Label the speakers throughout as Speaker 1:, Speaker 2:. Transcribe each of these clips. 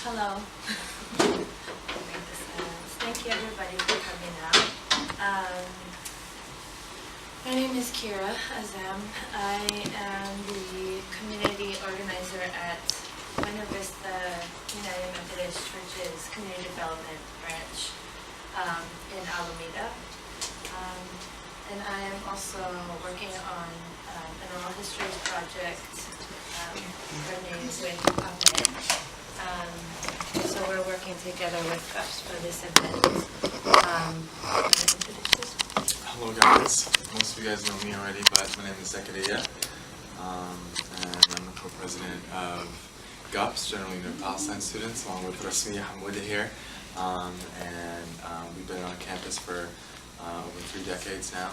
Speaker 1: Hello. Thank you everybody for coming out. My name is Kira Azzam. I am the community organizer at Buena Vista United Methodist Church's Community Development Branch in Alameda. And I am also working on an oral histories project coordinated with AMED. So we're working together with GUPS for this event.
Speaker 2: Hello guys, most of you guys know me already, but my name is Zachariah, and I'm the co-president of GUPS, General Union of Palestine Students, along with Rasmiya Hamouda here, and we've been on campus for over 3 decades now,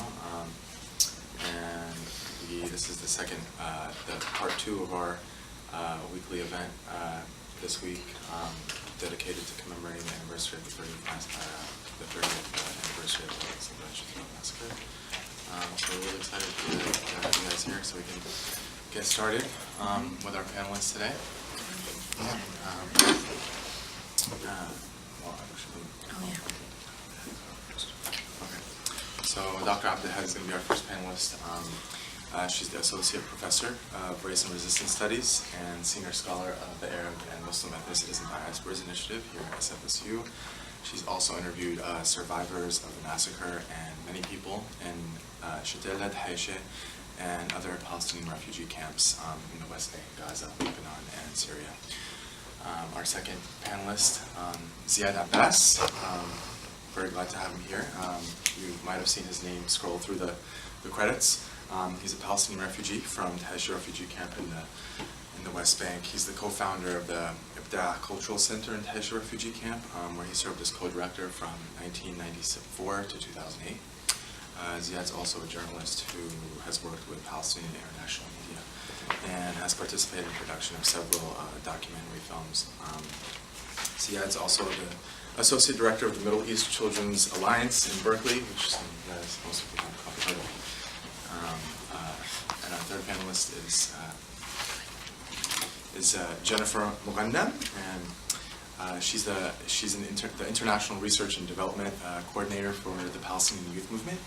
Speaker 2: and this is the part 2 of our weekly event this week, dedicated to commemorating the anniversary of the 30th anniversary of the Shatila massacre. So we're really excited to have you guys here so we can get started with our panelists today. So Dr. Abdulhadi is going to be our first panelist. She's the Associate Professor of Race and Resistance Studies and Senior Scholar of the Arab and Muslim Ethnicities and Diasporas Initiative here at SFSU. She's also interviewed survivors of the massacre and many people in Shatila, and other Palestinian refugee camps in the West Bank, Gaza, Lebanon, and Syria. Our second panelist, Ziad Abbas. Very glad to have him here. You might have seen his name scroll through the credits. He's a Palestinian refugee from Tehesh refugee camp in the West Bank. He's the co-founder of the Cultural Center in Tehesh refugee camp, where he served as co-director from 1994 to 2008. Ziad's also a journalist who has worked with Palestinian international media and has participated in production of several documentary films. Ziad's also the associate director of the Middle East Children's Alliance in Berkeley, which most people have probably heard of. And our third panelist is Jennifer Moghannam, and she's the International Research and Development Coordinator for the Palestinian Youth Movement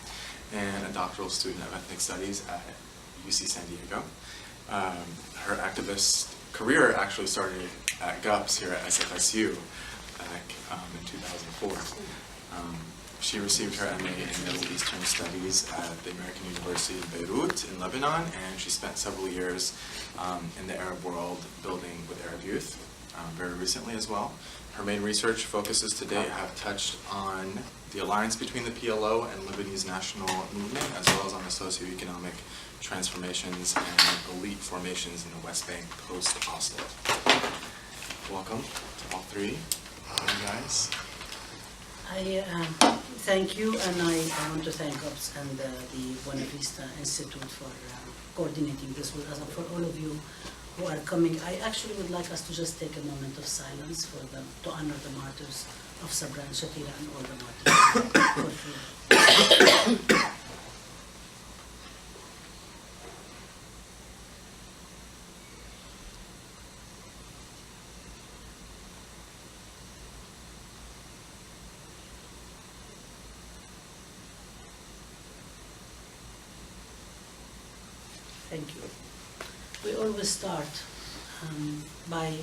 Speaker 2: and a doctoral student of ethnic studies at UC San Diego. Her activist career actually started at GUPS here at SFSU back in 2004. She received her MA in Middle Eastern Studies at the American University in Beirut in Lebanon, and she spent several years in the Arab world building with Arab youth, very recently as well. Her main research focuses to date have touched on the alliance between the PLO and Lebanese national movement, as well as on the socioeconomic transformations and elite formations in the West Bank post-Oslo. Welcome to all three of you guys.
Speaker 3: Thank you, and I want to thank GUPS and the Buena Vista Institute for coordinating this with us, and for all of you who are coming. I actually would like us to just take a moment of silence to honor the martyrs of Sabra and Shatila and all the martyrs for freedom. Thank you. We always start by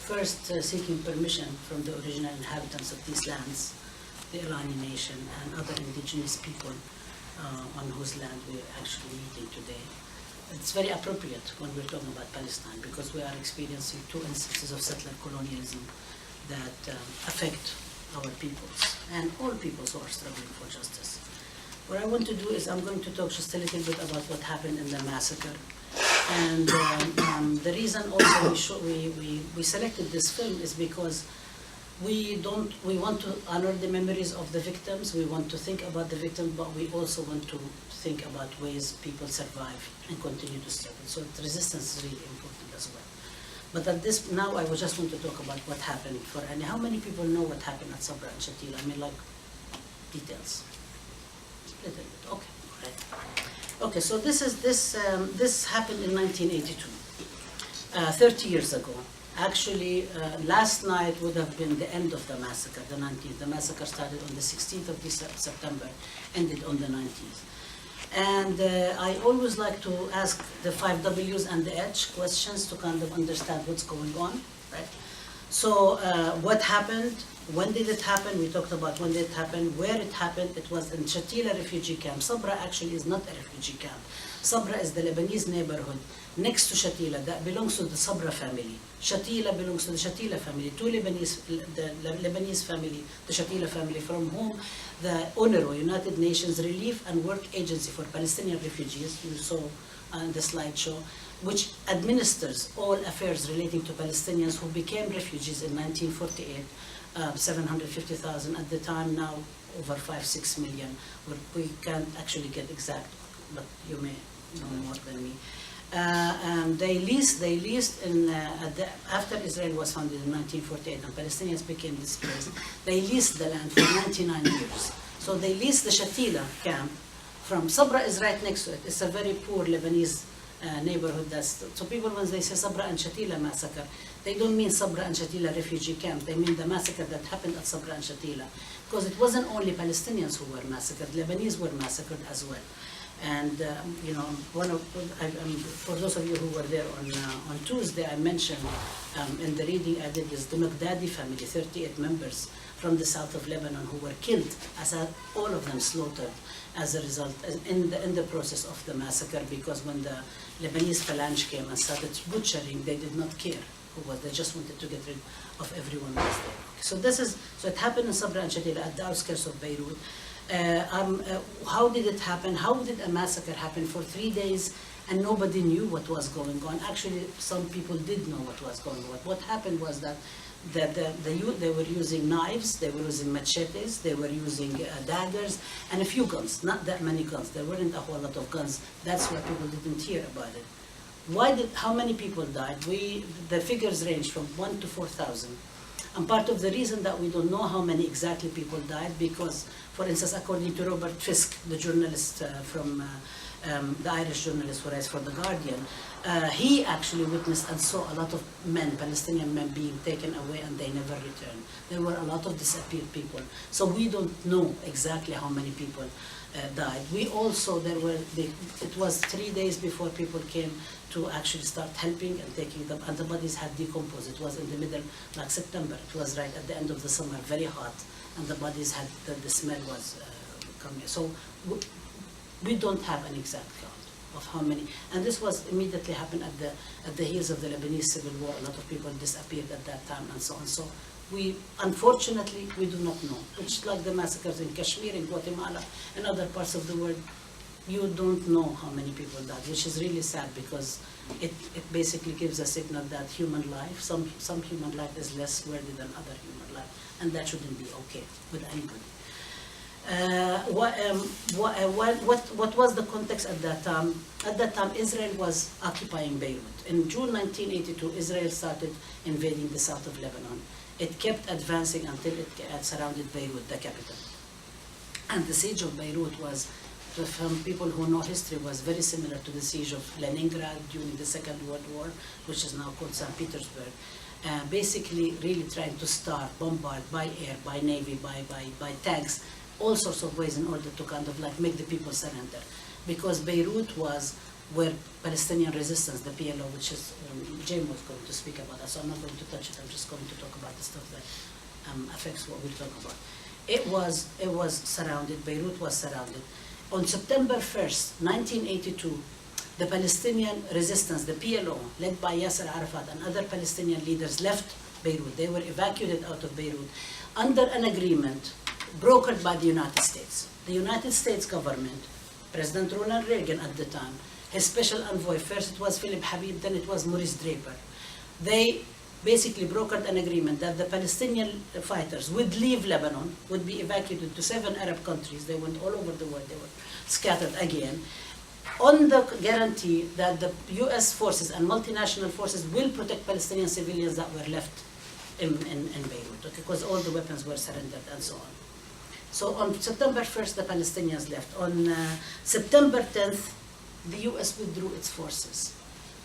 Speaker 3: first seeking permission from the original inhabitants of these lands, the Irani nation and other indigenous people on whose land we're actually meeting today. It's very appropriate when we're talking about Palestine because we are experiencing 2 instances of settler colonialism that affect our peoples and all peoples who are struggling for justice. What I want to do is I'm going to talk just a little bit about what happened in the massacre. And the reason also we selected this film is because we want to honor the memories of the victims, we want to think about the victims, but we also want to think about ways people survive and continue to struggle. So resistance is really important as well. But at this, now I would just want to talk about what happened and how many people know what happened at Sabra and Shatila? I mean, like, details. Little bit, okay, all right. Okay, so this happened in 1982, 30 years ago, Actually, last night would have been the end of the massacre, the 19th. The massacre started on the 16th of September, ended on the 19th. And I always like to ask the 5 W's and the H questions to kind of understand what's going on, right? So what happened? When did it happen? We talked about when did it happen, where it happened. It was in Shatila refugee camp. Sabra actually is not a refugee camp. Sabra is the Lebanese neighborhood next to Shatila that belongs to the Sabra family. Shatila belongs to the Shatila family, two Lebanese, the Lebanese family, the Shatila family, from whom the UNRWA, United Nations Relief and Work Agency for Palestinian Refugees, you saw on the slideshow, which administers all affairs relating to Palestinians who became refugees in 1948, 750,000 at the time, now over 5-6 million. We can't actually get exact, but you may know more than me. They leased in, after Israel was founded in 1948 and Palestinians became displaced, they leased the land for 99 years. So they leased the Shatila camp from, Sabra is right next to it. It's a very poor Lebanese neighborhood. So people, when they say Sabra and Shatila massacre, they don't mean Sabra and Shatila refugee camp. They mean the massacre that happened at Sabra and Shatila. Because it wasn't only Palestinians who were massacred, Lebanese were massacred as well. And you know, for those of you who were there on Tuesday, I mentioned in the reading I did is the Maghdadi family, 38 members from the south of Lebanon who were killed, all of them slaughtered as a result in the process of the massacre, because when the Lebanese phalange came and started butchering, they did not care who was. They just wanted to get rid of everyone who was there. So it happened in Sabra and Shatila at the outskirts of Beirut. How did it happen? How did a massacre happen for 3 days and nobody knew what was going on? Actually, some people did know what was going on. What happened was that they were using knives, they were using machetes, they were using daggers, and a few guns, not that many guns. There weren't a whole lot of guns. That's why people didn't hear about it. How many people died? The figures range from 1 to 4,000. And part of the reason that we don't know how many exactly people died, because, for instance, according to Robert Fisk, the journalist from the Irish journalist who writes for The Guardian, he actually witnessed and saw a lot of men, Palestinian men, being taken away and they never returned. There were a lot of disappeared people. So we don't know exactly how many people died. We also, it was 3 days before people came to actually start helping and taking them, and the bodies had decomposed. It was in the middle, like September. It was right at the end of the summer, very hot, and the bodies had, the smell was coming. So we don't have an exact count of how many. And this was immediately happened at the heels of the Lebanese civil war. A lot of people disappeared at that time and so on. So unfortunately, we do not know. Which, like the massacres in Kashmir, in Guatemala, and other parts of the world, you don't know how many people died, which is really sad, because it basically gives a signal that human life, some human life is less worthy than other human life, and that shouldn't be okay with anybody. What was the context at that time? At that time, Israel was occupying Beirut. In June 1982, Israel started invading the south of Lebanon. It kept advancing until it surrounded Beirut, the capital. And the siege of Beirut was, from people who know history, was very similar to the siege of Leningrad during the Second World War, which is now called St. Petersburg. Basically, really trying to bombard by air, by navy, by tanks, all sorts of ways in order to kind of like make the people surrender. Because Beirut was where Palestinian resistance, the PLO, which is, James was going to speak about that, so I'm not going to touch it, I'm just going to talk about the stuff that affects what we'll talk about. It was surrounded, Beirut was surrounded. On September 1st, 1982, the Palestinian resistance, the PLO, led by Yasser Arafat and other Palestinian leaders, left Beirut. They were evacuated out of Beirut under an agreement brokered by the United States. The United States government, President Ronald Reagan at the time, his special envoy, first it was Philip Habib, then it was Maurice Draper. They basically brokered an agreement that the Palestinian fighters would leave Lebanon, would be evacuated to 7 Arab countries. They went all over the world, they were scattered again, on the guarantee that the US forces and multinational forces will protect Palestinian civilians that were left in Beirut, okay, because all the weapons were surrendered and so on. So on September 1st, the Palestinians left. On September 10th, the US withdrew its forces.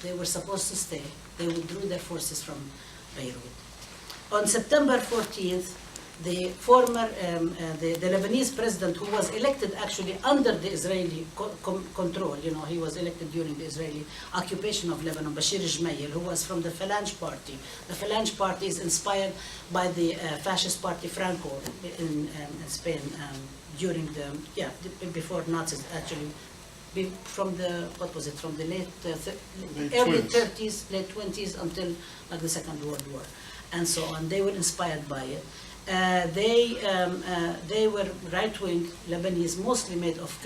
Speaker 3: They were supposed to stay. They withdrew their forces from Beirut. On September 14th, the former, the Lebanese president, who was elected actually under the Israeli control, he was elected during the Israeli occupation of Lebanon, Bashir Gemayel, who was from the Falange Party. The Falange Party is inspired by the fascist party Franco in Spain during before Nazis actually. From the, from the early 30s, late 20s until like the Second World War, and so on. They were inspired by it. They were right-wing Lebanese, mostly made of,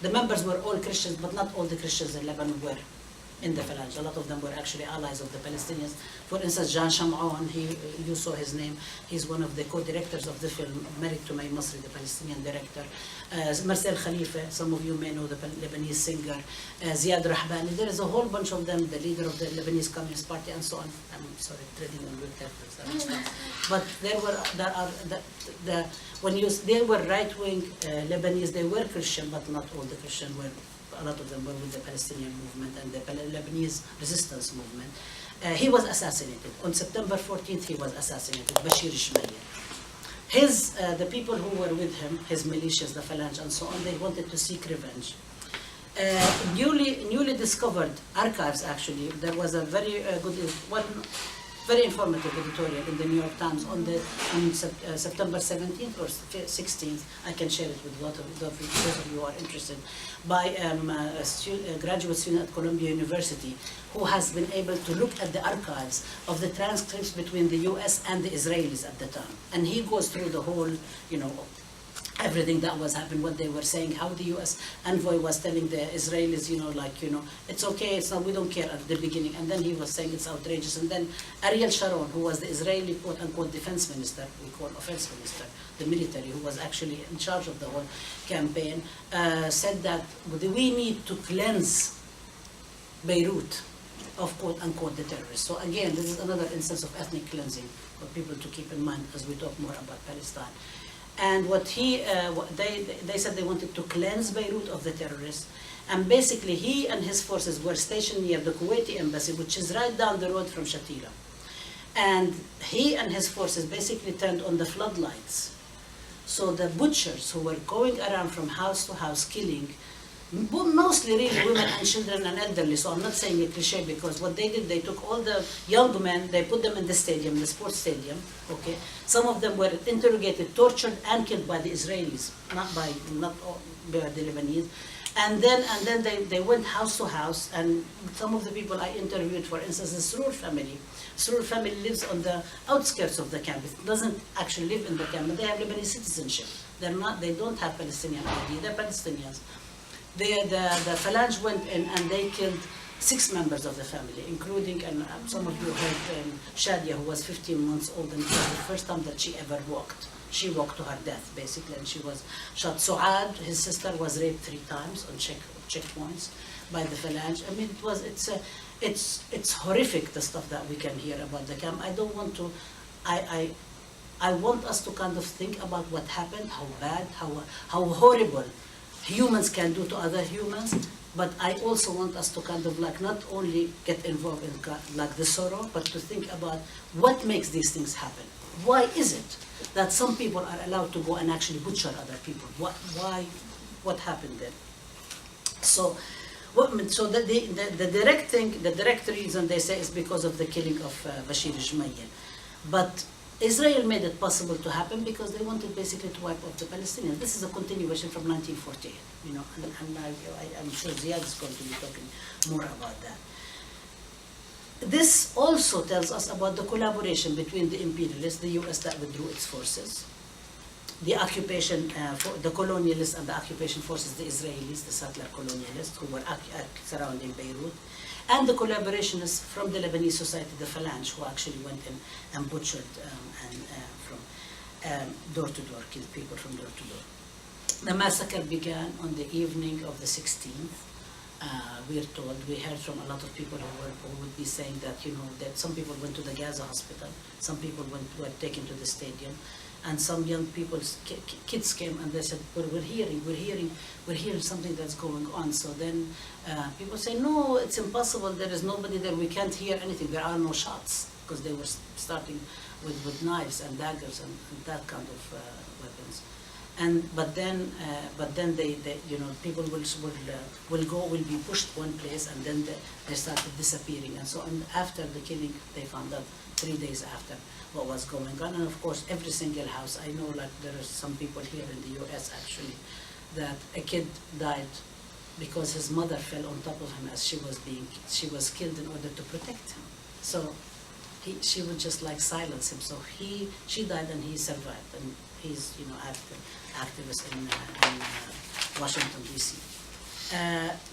Speaker 3: the members were all Christians, but not all the Christians in Lebanon were in the Falange. A lot of them were actually allies of the Palestinians. For instance, Jean Sham'on, you saw his name. He's one of the co-directors of the film, married to May Masri, the Palestinian director. Marcel Khalifa, some of you may know, the Lebanese singer. Ziad Rahbani. There is a whole bunch of them, the leader of the Lebanese Communist Party, and so on. I'm sorry, treading on your territory. But they were right-wing Lebanese. They were Christian, but not all the Christians were. A lot of them were with the Palestinian movement and the Lebanese resistance movement. He was assassinated. On September 14th, he was assassinated, Bashir Gemayel. The people who were with him, his militias, the Falange and so on, they wanted to seek revenge. Newly discovered archives, actually, there was a very very informative editorial in the New York Times on September 17th or 16th. I can share it with a lot of those of you who are interested, by a graduate student at Columbia University who has been able to look at the archives of the transcripts between the US and the Israelis at the time. And he goes through the whole, everything that was happening, what they were saying, how the U.S. envoy was telling the Israelis, it's okay, we don't care at the beginning, and then he was saying it's outrageous, and then Ariel Sharon, who was the Israeli quote-unquote defense minister, we call offense minister, the military, who was actually in charge of the whole campaign, said that we need to cleanse Beirut of quote-unquote the terrorists. So again, this is another instance of ethnic cleansing for people to keep in mind as we talk more about Palestine. And they said they wanted to cleanse Beirut of the terrorists. And basically he and his forces were stationed near the Kuwaiti embassy, which is right down the road from Shatila. And he and his forces basically turned on the floodlights. So the butchers who were going around from house to house killing, mostly really women and children and elderly, so I'm not saying a cliche, because what they did, they took all the young men, they put them in the stadium, the sports stadium, okay? Some of them were interrogated, tortured, and killed by the Israelis, not by the Lebanese. And then they went house to house, and some of the people I interviewed, for instance, the Sroor family. Sroor family lives on the outskirts of the camp. It doesn't actually live in the camp, but they have Lebanese citizenship. They don't have Palestinian ID, they're Palestinians. The Falange went in and they killed 6 members of the family, including, and some of you heard Shadia, who was 15 months old, and it was the first time that she ever walked. She walked to her death, basically, and she was shot. Su'ad, his sister, was raped 3 times on checkpoints by the Falange. I mean, it's horrific, the stuff that we can hear about the camp. I don't want to, I want us to kind of think about what happened, how bad, how horrible humans can do to other humans, but I also want us to kind of not only get involved in the sorrow, but to think about what makes these things happen. Why is it that some people are allowed to go and actually butcher other people? What happened there? So the direct thing, the direct reason they say is because of the killing of Bashir Gemayel. But Israel made it possible to happen because they wanted basically to wipe off the Palestinians. This is a continuation from 1948, and I'm sure Ziad is going to be talking more about that. This also tells us about the collaboration between the imperialists, the US that withdrew its forces, the occupation, the colonialists and the occupation forces, the Israelis, the settler colonialists who were surrounding Beirut, and the collaborationists from the Lebanese society, the Falange, who actually went in and butchered from door to door, killed people from door to door. The massacre began on the evening of the 16th. We're told, we heard from a lot of people who would be saying that, that some people went to the Gaza hospital, some people were taken to the stadium, and some young people, kids came and they said, we're hearing something that's going on. So then people say, no, it's impossible, there is nobody there, we can't hear anything, there are no shots. because they were starting with knives and daggers and that kind of weapons. But then they people will be pushed one place, and then they started disappearing and so on. After the killing, they found out 3 days after what was going on. And of course, every single house, I know, like there are some people here in the US actually, that a kid died because his mother fell on top of him as she was killed in order to protect him. So she would just like silence him. So she died and he survived, and he's activist in Washington D.C.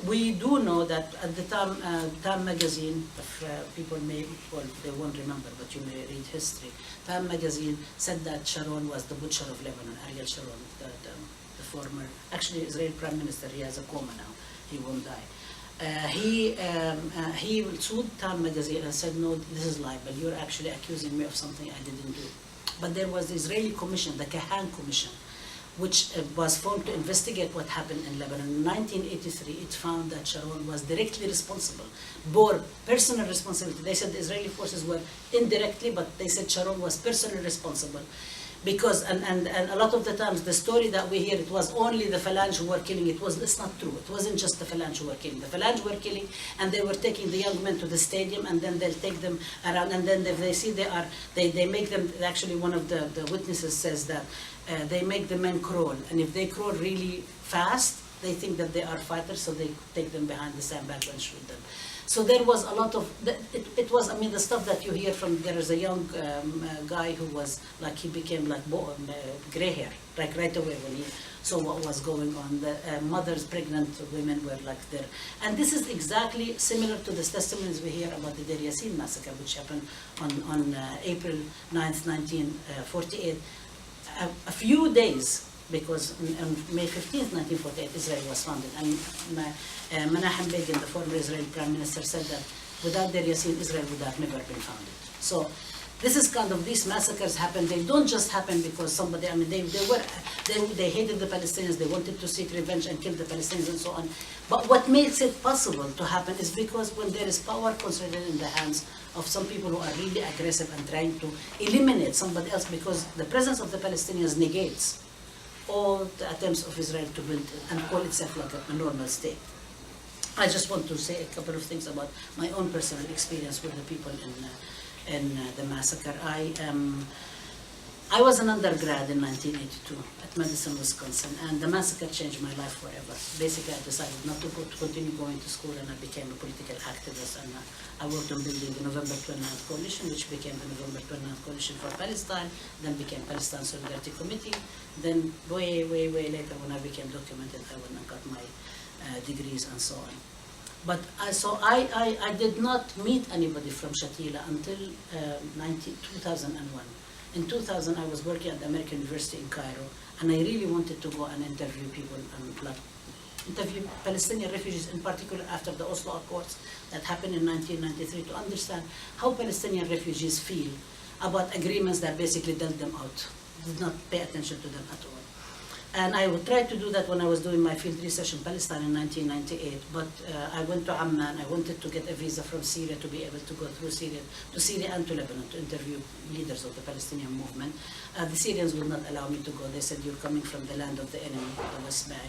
Speaker 3: We do know that at the Time magazine, if people they won't remember, but you may read history. Time magazine said that Sharon was the butcher of Lebanon, Ariel Sharon, the former, actually Israeli Prime Minister. He has a coma now. He won't die. He sued Time magazine and said, no, this is libel. You're actually accusing me of something I didn't do. But there was the Israeli commission, the Kahan Commission, which was formed to investigate what happened in Lebanon. In 1983, it found that Sharon was directly responsible, bore personal responsibility. They said the Israeli forces were indirectly, but they said Sharon was personally responsible. Because, and a lot of the times, the story that we hear, it was only the Phalange who were killing. It's not true. It wasn't just the Phalange who were killing. The Phalange were killing, and they were taking the young men to the stadium, and then they'll take them around, and then if they see they make them, actually one of the witnesses says that they make the men crawl, and if they crawl really fast, they think that they are fighters, so they take them behind the sandbag and shoot them. So there was a lot of, it was, I mean, the stuff that you hear from, there is a young guy who was, like, he became like gray hair, like right away when he saw what was going on. The mothers, pregnant women were like there. And this is exactly similar to the testimonies we hear about the Deir Yassin massacre, which happened on April 9th, 1948. A few days, because on May 15th, 1948, Israel was founded. And Menachem Begin, the former Israeli Prime Minister, said that without Deir Yassin, Israel would have never been founded. So this is kind of, these massacres happen. They don't just happen because somebody, I mean, they hated the Palestinians, they wanted to seek revenge and kill the Palestinians and so on. But what makes it possible to happen is because when there is power concentrated in the hands of some people who are really aggressive and trying to eliminate somebody else, because the presence of the Palestinians negates all the attempts of Israel to build and call itself like a normal state. I just want to say a couple of things about my own personal experience with the people in the massacre. I was an undergrad in 1982 at Madison, Wisconsin, and the massacre changed my life forever. Basically, I decided not to continue going to school, and I became a political activist, and I worked on building the November 29th Coalition, which became the November 29th Coalition for Palestine, then became Palestine Solidarity Committee. Then way later, when I became documented, I went and got my degrees and so on. But I did not meet anybody from Shatila until 2001. In 2000, I was working at the American University in Cairo, and I really wanted to go and interview people, and like interview Palestinian refugees in particular after the Oslo Accords that happened in 1993, to understand how Palestinian refugees feel about agreements that basically dealt them out, did not pay attention to them at all. And I would try to do that when I was doing my field research in Palestine in 1998, but I went to Amman. I wanted to get a visa from Syria to be able to go through Syria and to Lebanon to interview leaders of the Palestinian movement. The Syrians would not allow me to go. They said, you're coming from the land of the enemy, the West Bank,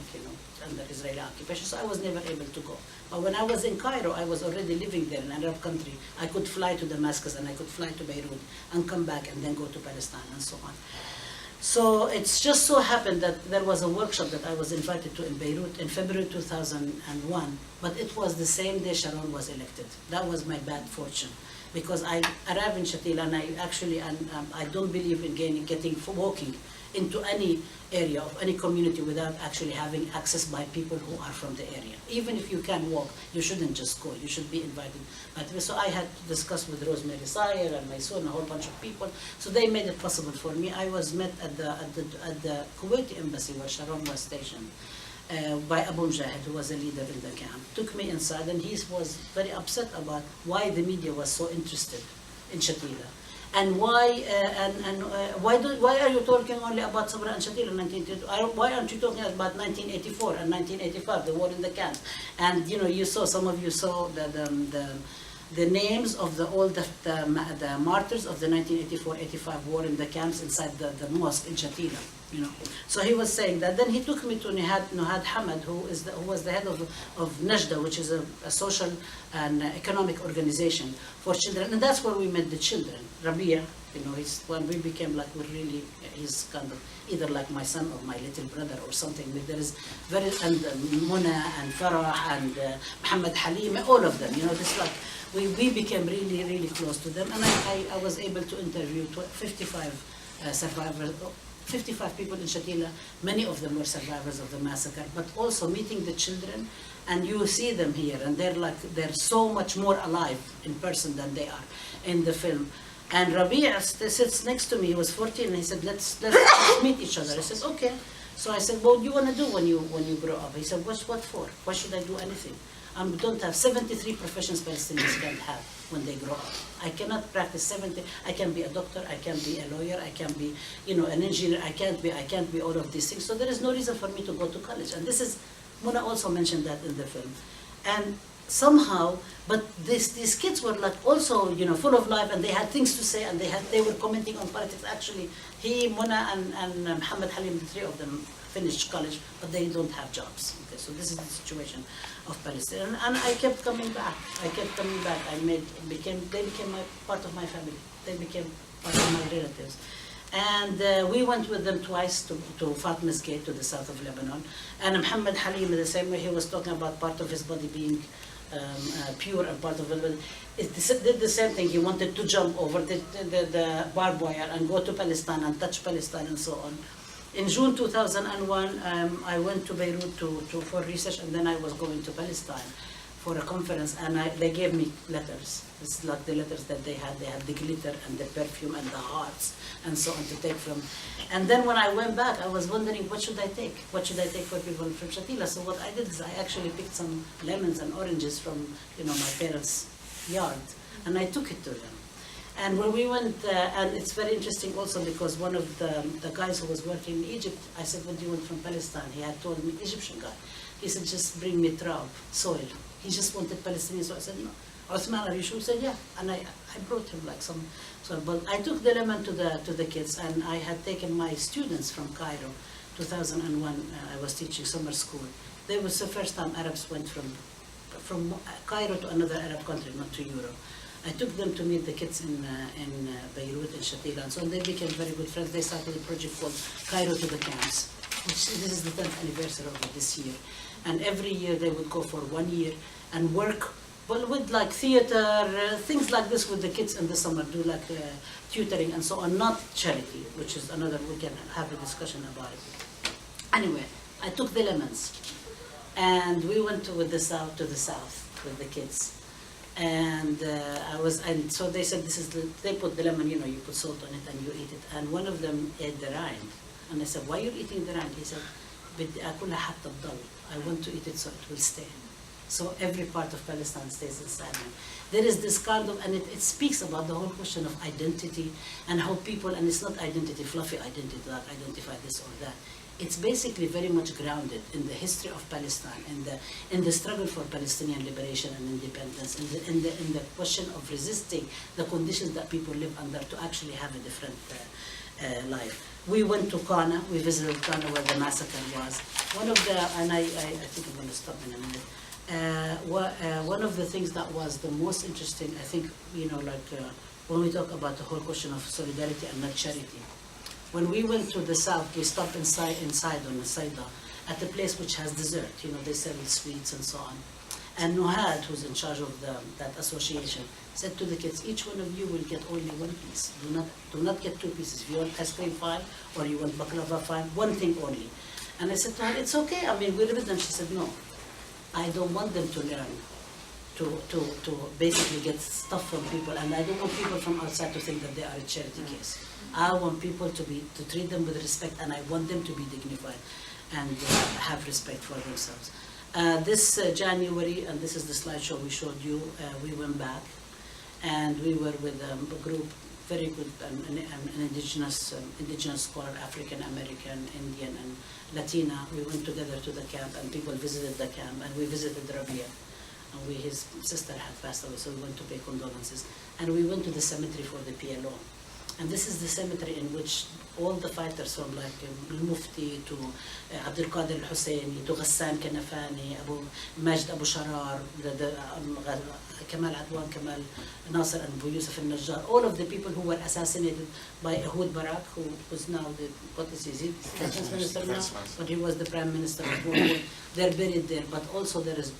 Speaker 3: under Israeli occupation, so I was never able to go. But when I was in Cairo, I was already living there in an Arab country. I could fly to Damascus, and I could fly to Beirut, and come back, and then go to Palestine, and so on. So it's just so happened that there was a workshop that I was invited to in Beirut in February 2001, but it was the same day Sharon was elected. That was my bad fortune, because I arrived in Shatila, and I don't believe in walking into any area of any community without actually having access by people who are from the area. Even if you can walk, you shouldn't just go. You should be invited. So I had to discuss with Rosemary Sayer and my son, a whole bunch of people. So they made it possible for me. I was met at the Kuwaiti embassy where Sharon was stationed by Abu Mujahid, who was a leader in the camp. Took me inside, and he was very upset about why the media was so interested in Shatila. And why are you talking only about Sabra and Shatila in 1982? Why aren't you talking about 1984 and 1985, the war in the camps? And some of you saw the names of all the martyrs of the 1984-85 war in the camps inside the mosque in Shatila. You know, so he was saying that. Then he took me to Nuhad Hamad, who was the head of Najda, which is a social and economic organization for children, and that's where we met the children. Rabia, you know, when we became like he's kind of either like my son or my little brother or something. There is and Muna and Farah and Muhammad Halim, all of them. You know, this like we became really, really close to them, and I was able to interview 55 survivors. 55 people in Shatila, many of them were survivors of the massacre, but also meeting the children, and you see them here, and they're so much more alive in person than they are in the film. And Rabia sits next to me. He was 14, and he said, let's meet each other. I said, okay. So I said, what do you want to do when you grow up? He said, what for? Why should I do anything? I don't have 73 professions Palestinians can have when they grow up. I cannot practice 70. I can be a doctor. I can be a lawyer. I can be, an engineer. I can't be all of these things. So there is no reason for me to go to college. And this is, Mona also mentioned that in the film. And somehow, but these kids were like also, full of life, and they had things to say, and they were commenting on politics. Actually, Mona and Muhammad Halim, the three of them finished college, but they don't have jobs. Okay, so this is the situation of Palestine, and I kept coming back. They became part of my family. They became part of my relatives. And we went with them twice to Fatma's Gate, to the south of Lebanon. And Muhammad Halim, the same way he was talking about part of his body being pure and part of it, did the same thing. He wanted to jump over the barbed wire and go to Palestine and touch Palestine and so on. In June 2001, I went to Beirut for research, and then I was going to Palestine for a conference, and they gave me letters. It's like the letters that they had. They had the glitter and the perfume and the hearts and so on to take from. And then when I went back, I was wondering, what should I take? What should I take for people from Shatila? So what I did is I actually picked some lemons and oranges from my parents' yard, and I took it to them. And when we went, and it's very interesting also because one of the guys who was working in Egypt, I said, what do you want from Palestine? He had told me, Egyptian guy. He said, just bring me traub, soil. He just wanted Palestinian soil. I said, no. Uthman, are you sure? He said, yeah. And I brought him like some soil. But I took the lemon to the kids, and I had taken my students from Cairo, 2001. I was teaching summer school. That was the first time Arabs went from Cairo to another Arab country, not to Europe. I took them to meet the kids in Beirut and Shatila, and so they became very good friends. They started a project called Cairo to the Camps, which this is the 10th anniversary of it this year. And every year they would go for 1 year and work with like theater, things like this with the kids in the summer, do like tutoring and so on, not charity, which is another, we can have a discussion about it. Anyway, I took the lemons, and we went to the south with the kids. And so they said, they put the lemon, you put salt on it and you eat it. And one of them ate the rind. And I said, why are you eating the rind? He said, I want to eat it so it will stay. So every part of Palestine stays inside me. There is this kind of, and it speaks about the whole question of identity and how people, and it's not identity, fluffy identity, like identify this or that. It's basically very much grounded in the history of Palestine, in the struggle for Palestinian liberation and independence, in the question of resisting the conditions that people live under to actually have a different life. We went to Qana. We visited Qana where the massacre was. One of the, and I think I'm going to stop in a minute. One of the things that was the most interesting, I think, when we talk about the whole question of solidarity and not charity. When we went to the south, we stopped inside on the Saida, at a place which has dessert. They sell sweets and so on. And Nuhad, who's in charge of that association, said to the kids, each one of you will get only one piece. Do not get two pieces. If you want ice cream, fine, or you want baklava, fine. One thing only. And I said to her, it's okay. We're with them. She said, no, I don't want them to learn to basically get stuff from people, and I don't want people from outside to think that they are a charity case. I want people to treat them with respect, and I want them to be dignified and have respect for themselves. This January, and this is the slideshow we showed you, we went back, and we were with a group, very good, an indigenous scholar, African American, Indian, and Latina. We went together to the camp, and people visited the camp, and we visited Rabia. and his sister had passed away, so we went to pay condolences. And we went to the cemetery for the PLO. And this is the cemetery in which all the fighters from like Mufti to Abdul Qadir al-Husseini to Ghassan Kanafani, Majd Abu Sharar, Kamal Adwan, Kamal Nasser, and Abu Yusuf al-Najjar, all of the people who were assassinated by Ehud Barak, who was now is he Defense Minister now? But he was the Prime Minister of Buena. They're buried there, but also there is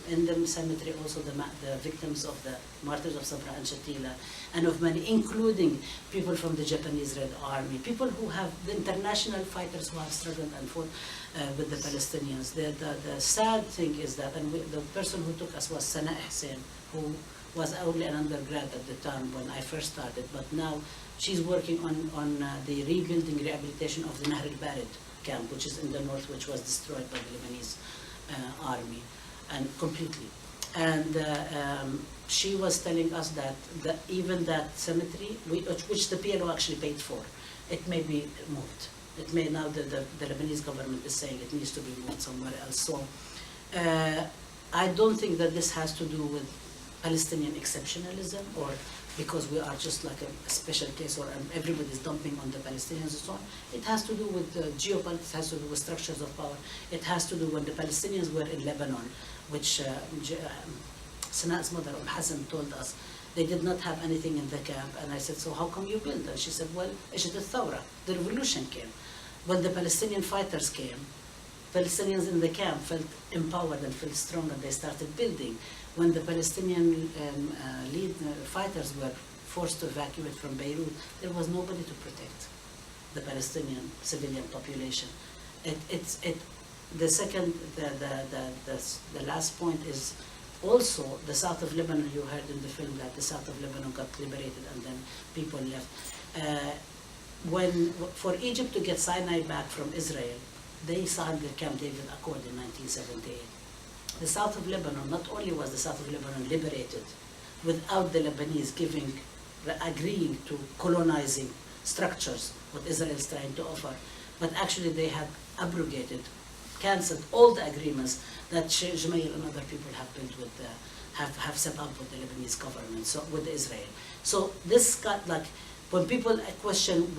Speaker 3: in the cemetery also the victims of the martyrs of Sabra and Shatila, and of many, including people from the Japanese Red Army, people who have the international fighters who have struggled and fought with the Palestinians. The sad thing is that, and the person who took us was Sana Hussein, who was only an undergrad at the time when I first started, but now she's working on the rebuilding, rehabilitation of the Nahr al-Barid camp, which is in the north, which was destroyed by the Lebanese army, and completely. And she was telling us that even that cemetery, which the PLO actually paid for, it may be moved. It may now, the Lebanese government is saying it needs to be moved somewhere else. So I don't think that this has to do with Palestinian exceptionalism, or because we are just like a special case, or everybody's dumping on the Palestinians and so on. It has to do with geopolitics, it has to do with structures of power. It has to do when the Palestinians were in Lebanon, which Sana''s mother, Hassan, told us, they did not have anything in the camp. And I said, so how come you build? And she said, well, Ijat al-Thawra, the revolution came. When the Palestinian fighters came, Palestinians in the camp felt empowered and felt strong, and they started building. When the Palestinian fighters were forced to evacuate from Beirut, there was nobody to protect the Palestinian civilian population. The last point is also the south of Lebanon. You heard in the film that the south of Lebanon got liberated and then people left. For Egypt to get Sinai back from Israel, they signed the Camp David Accord in 1978. The south of Lebanon, not only was the south of Lebanon liberated without the Lebanese agreeing to colonizing structures, what Israel is trying to offer, but actually they had abrogated, cancelled all the agreements that Jumail and other people have built with have set up with the Lebanese government, so with Israel. So this got like, when people question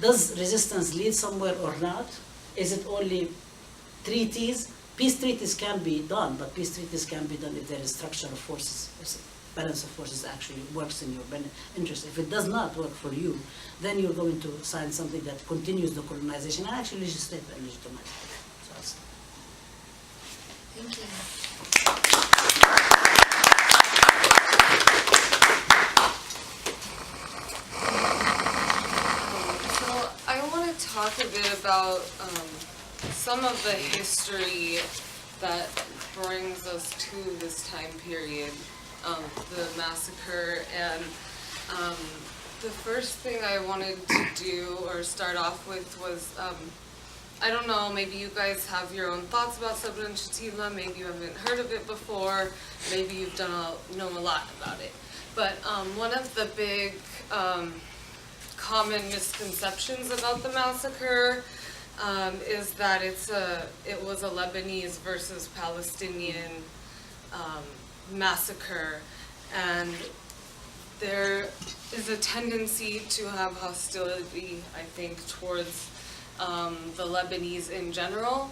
Speaker 3: does resistance lead somewhere or not? Is it only treaties? Peace treaties can be done, but peace treaties can be done if there is structure of forces, balance of forces actually works in your interest. If it does not work for you, then you're going to sign something that continues the colonization and actually legislate and legitimize it. So
Speaker 1: thank you.
Speaker 4: Talk a bit about some of the history that brings us to this time period, the massacre. And the first thing I wanted to do or start off with was, I don't know, maybe you guys have your own thoughts about Sabra and Shatila, maybe you haven't heard of it before, maybe you've know a lot about it. But one of the big common misconceptions about the massacre is that it was a Lebanese versus Palestinian massacre, and there is a tendency to have hostility, I think, towards the Lebanese in general.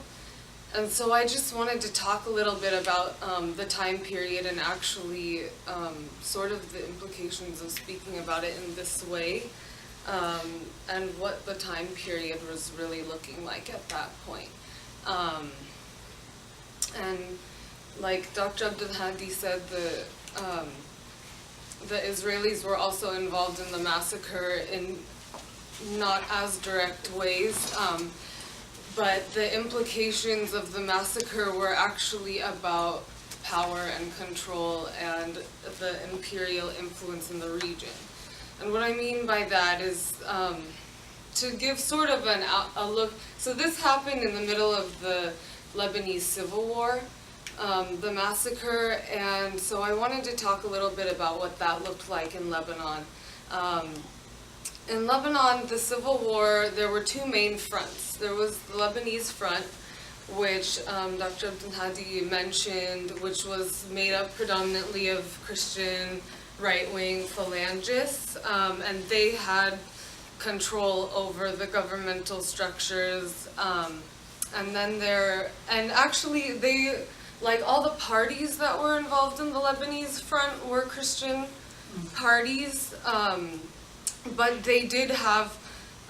Speaker 4: And so I just wanted to talk a little bit about the time period and actually sort of the implications of speaking about it in this way. And what the time period was really looking like at that point. And like Dr. Abdulhadi said, the Israelis were also involved in the massacre in not as direct ways, but the implications of the massacre were actually about power and control and the imperial influence in the region. And what I mean by that is to give sort of a look. So this happened in the middle of the Lebanese Civil War, the massacre, and so I wanted to talk a little bit about what that looked like in Lebanon. In Lebanon, the Civil War, there were two main fronts. There was the Lebanese front, which Dr. Abdulhadi mentioned, which was made up predominantly of Christian right-wing phalangists, and they had control over the governmental structures. And actually they, like all the parties that were involved in the Lebanese front were Christian parties, but they did have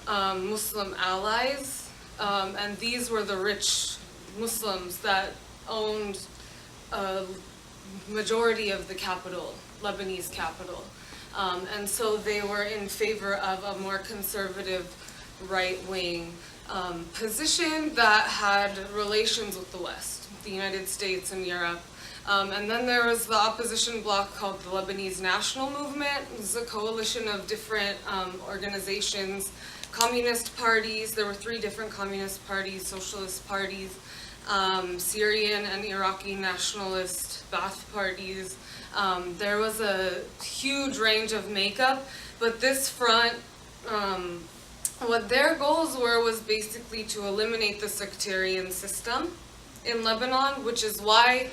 Speaker 4: Muslim allies, and these were the rich Muslims that owned a majority of the capital, Lebanese capital. And so they were in favor of a more conservative right-wing position that had relations with the West, the United States and Europe. And then there was the opposition bloc called the Lebanese National Movement. It was a coalition of different organizations, communist parties. There were 3 different communist parties, socialist parties, Syrian and Iraqi nationalist Ba'ath parties. There was a huge range of makeup, but this front, what their goals were was basically to eliminate the sectarian system in Lebanon, which is why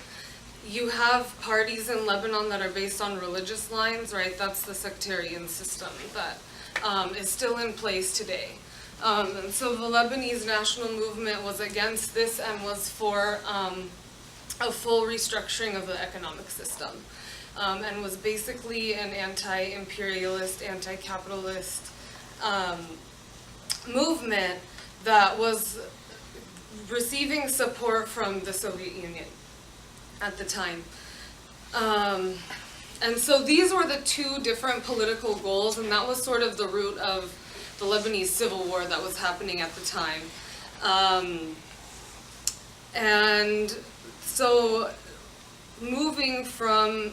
Speaker 4: you have parties in Lebanon that are based on religious lines, right? That's the sectarian system that is still in place today. And so the Lebanese National Movement was against this and was for a full restructuring of the economic system, and was basically an anti-imperialist, anti-capitalist movement that was receiving support from the Soviet Union at the time. And so these were the 2 different political goals, and that was sort of the root of the Lebanese civil war that was happening at the time. And so moving from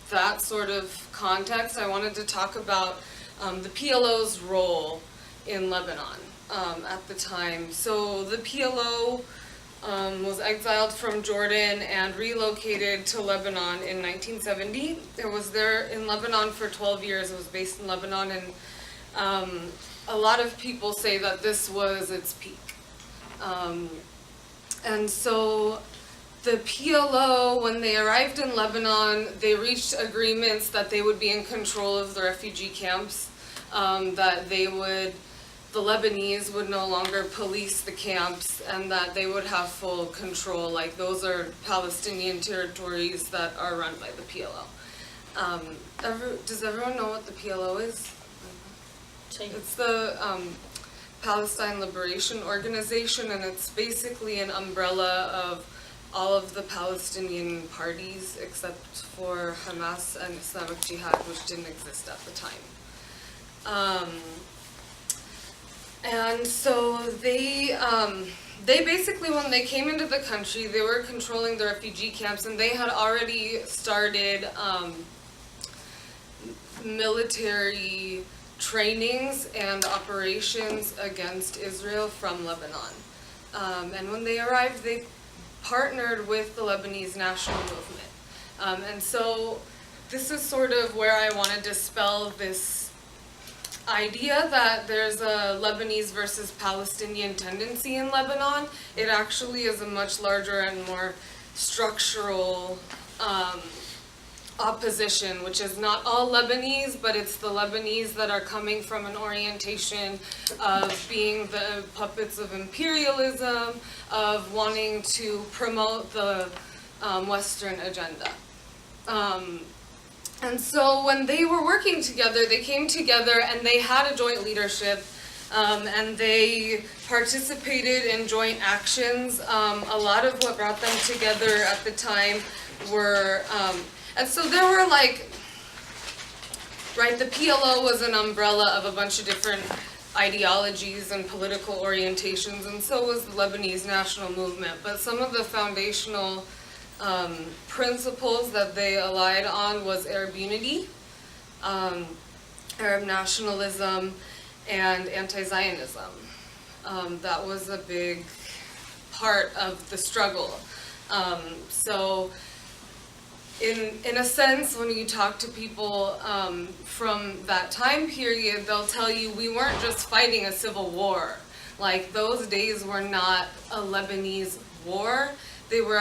Speaker 4: that sort of context, I wanted to talk about the PLO's role in Lebanon at the time. So the PLO was exiled from Jordan and relocated to Lebanon in 1970. It was there in Lebanon for 12 years. It was based in Lebanon, and a lot of people say that this was its peak. And so the PLO, when they arrived in Lebanon, they reached agreements that they would be in control of the refugee camps, that the Lebanese would no longer police the camps, and that they would have full control. Like, those are Palestinian territories that are run by the PLO. Does everyone know what the PLO is? It's the Palestine Liberation Organization, and it's basically an umbrella of all of the Palestinian parties except for Hamas and Islamic Jihad, which didn't exist at the time. And so they basically, when they came into the country, they were controlling the refugee camps, and they had already started military trainings and operations against Israel from Lebanon. And when they arrived, they partnered with the Lebanese National Movement. And so this is sort of where I want to dispel this idea that there's a Lebanese versus Palestinian tendency in Lebanon. It actually is a much larger and more structural opposition, which is not all Lebanese, but it's the Lebanese that are coming from an orientation of being the puppets of imperialism, of wanting to promote the Western agenda. And so when they were working together, they came together and they had a joint leadership, and they participated in joint actions. A lot of what brought them together at the time were, and so there were the PLO was an umbrella of a bunch of different ideologies and political orientations, and so was the Lebanese National Movement. But some of the foundational principles that they allied on was Arab unity, Arab nationalism, and anti-Zionism. That was a big part of the struggle. So in a sense, when you talk to people from that time period, they'll tell you we weren't just fighting a civil war. Like, those days were not a Lebanese war, we were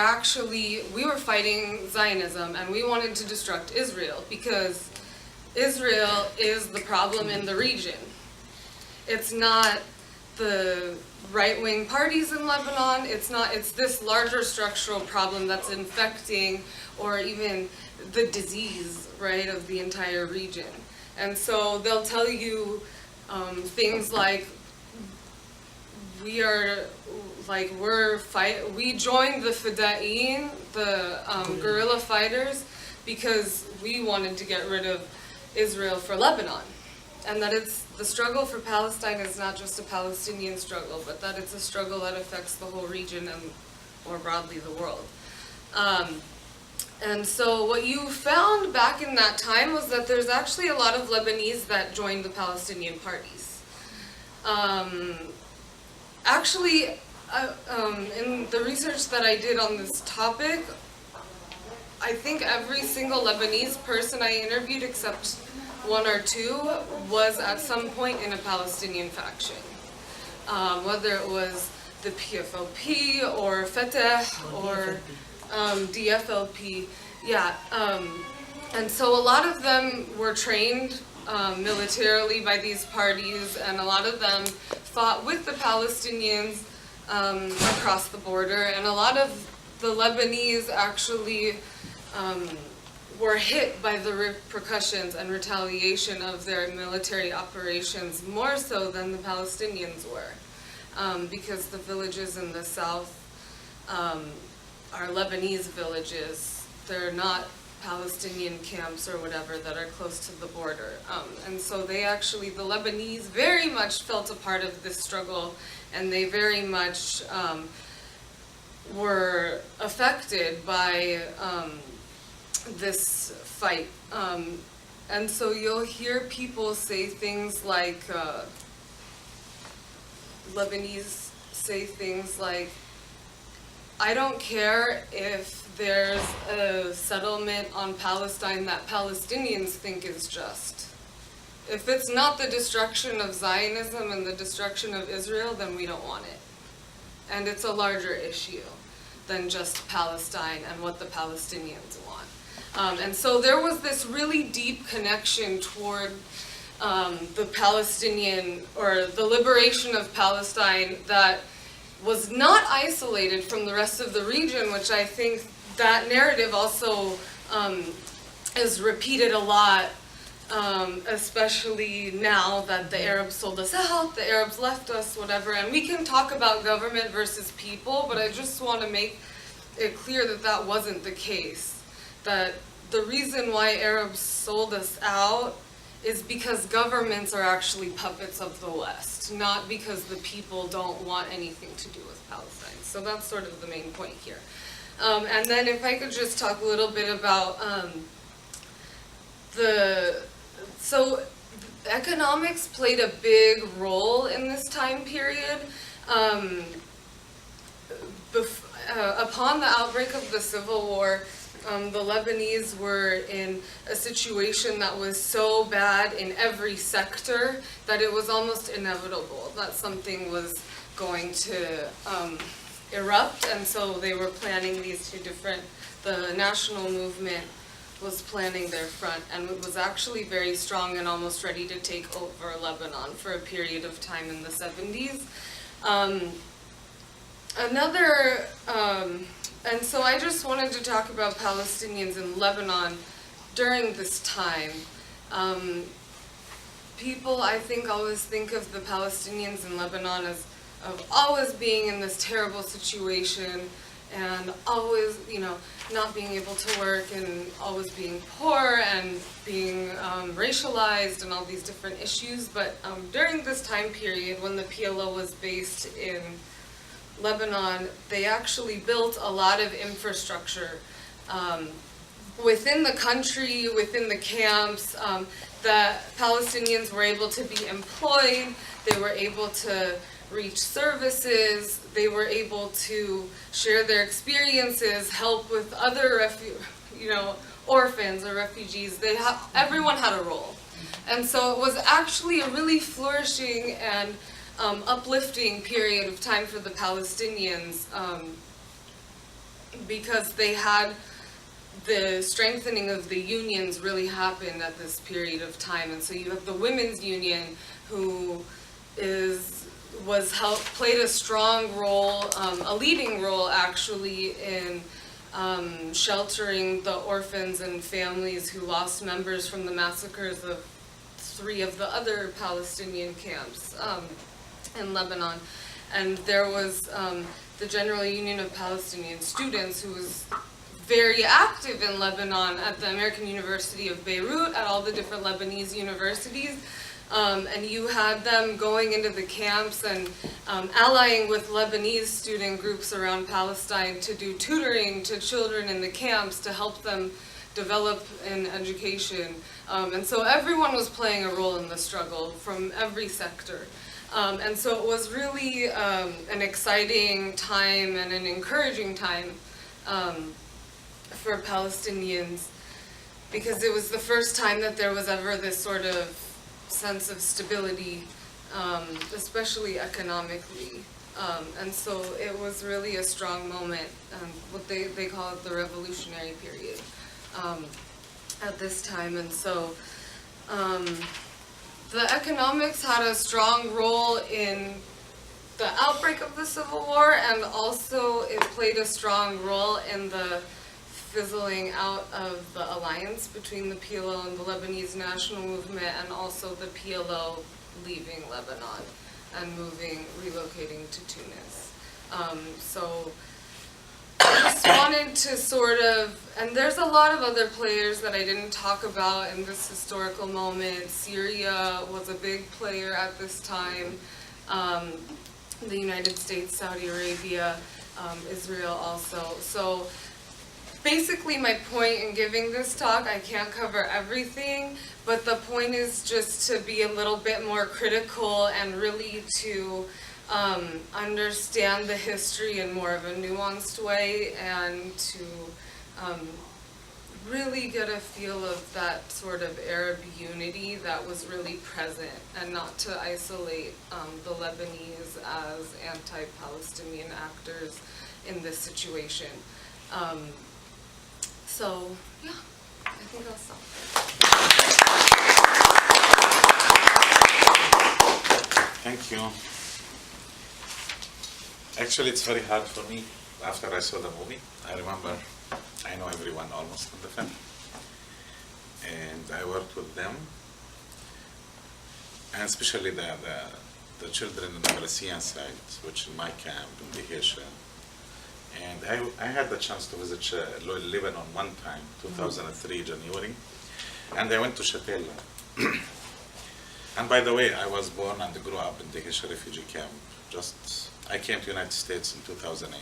Speaker 4: fighting Zionism, and we wanted to destruct Israel because Israel is the problem in the region. It's not the right-wing parties in Lebanon, it's this larger structural problem that's infecting, or even the disease, right, of the entire region. And so they'll tell you things like, we joined the Fida'in, the guerrilla fighters, because we wanted to get rid of Israel for Lebanon. And that the struggle for Palestine is not just a Palestinian struggle, but that it's a struggle that affects the whole region and more broadly the world. And so what you found back in that time was that there's actually a lot of Lebanese that joined the Palestinian parties. Actually, in the research that I did on this topic, I think every single Lebanese person I interviewed, except one or two, was at some point in a Palestinian faction. Whether it was the PFLP or Fatah or DFLP, yeah. And so a lot of them were trained militarily by these parties, and a lot of them fought with the Palestinians across the border, and a lot of the Lebanese actually were hit by the repercussions and retaliation of their military operations more so than the Palestinians were, because the villages in the south are Lebanese villages. They're not Palestinian camps or whatever that are close to the border. And so the Lebanese very much felt a part of this struggle, and they very much were affected by this fight. And so you'll hear people say things like, Lebanese say things like, I don't care if there's a settlement on Palestine that Palestinians think is just. If it's not the destruction of Zionism and the destruction of Israel, then we don't want it. And it's a larger issue than just Palestine and what the Palestinians want. And so there was this really deep connection toward the Palestinian, or the liberation of Palestine, that was not isolated from the rest of the region, which I think that narrative also is repeated a lot, especially now that the Arabs sold us out, the Arabs left us, whatever. And we can talk about government versus people, but I just want to make it clear that that wasn't the case. That the reason why Arabs sold us out is because governments are actually puppets of the West, not because the people don't want anything to do with Palestine. So that's sort of the main point here. And then if I could just talk a little bit about so economics played a big role in this time period. Upon the outbreak of the Civil War, the Lebanese were in a situation that was so bad in every sector that it was almost inevitable that something was going to erupt, and so they were planning these two different, the national movement was planning their front, and it was actually very strong and almost ready to take over Lebanon for a period of time in the 70s. And so I just wanted to talk about Palestinians in Lebanon during this time. People, I think, always think of the Palestinians in Lebanon as of always being in this terrible situation and always, not being able to work and always being poor and being racialized and all these different issues. But during this time period when the PLO was based in Lebanon, they actually built a lot of infrastructure within the country, within the camps. The Palestinians were able to be employed, they were able to reach services, they were able to share their experiences, help with other orphans or refugees. Everyone had a role. And so it was actually a really flourishing and uplifting period of time for the Palestinians because they had the strengthening of the unions really happened at this period of time. And so you have the women's union who played a strong role, a leading role actually, in sheltering the orphans and families who lost members from the massacres of 3 of the other Palestinian camps in Lebanon. And there was the General Union of Palestinian Students, who was very active in Lebanon at the American University of Beirut, at all the different Lebanese universities. And you had them going into the camps and allying with Lebanese student groups around Palestine to do tutoring to children in the camps to help them develop in education. And so everyone was playing a role in the struggle from every sector. And so it was really an exciting time and an encouraging time for Palestinians, because it was the first time that there was ever this sort of sense of stability, especially economically. And so it was really a strong moment, what they call it the revolutionary period at this time. And so the economics had a strong role in the outbreak of the Civil War, and also it played a strong role in the fizzling out of the alliance between the PLO and the Lebanese National Movement, and also the PLO leaving Lebanon and relocating to Tunis. So I just wanted to sort of, and there's a lot of other players that I didn't talk about in this historical moment. Syria was a big player at this time. The United States, Saudi Arabia, Israel also. So basically my point in giving this talk, I can't cover everything, but the point is just to be a little bit more critical and really to understand the history in more of a nuanced way, and to really get a feel of that sort of Arab unity that was really present, and not to isolate the Lebanese as anti-Palestinian actors in this situation. So, yeah, I think I'll stop there.
Speaker 5: Thank you. Actually, it's very hard for me after I saw the movie. I remember I know everyone almost in the film. And I worked with them, and especially the children in the Palestinian side, which in my camp, in Diasporas. And I had the chance to visit Lebanon one time, 2003 January, and I went to Shatila. And by the way, I was born and grew up in the Diasporas refugee camp. I came to the United States in 2008,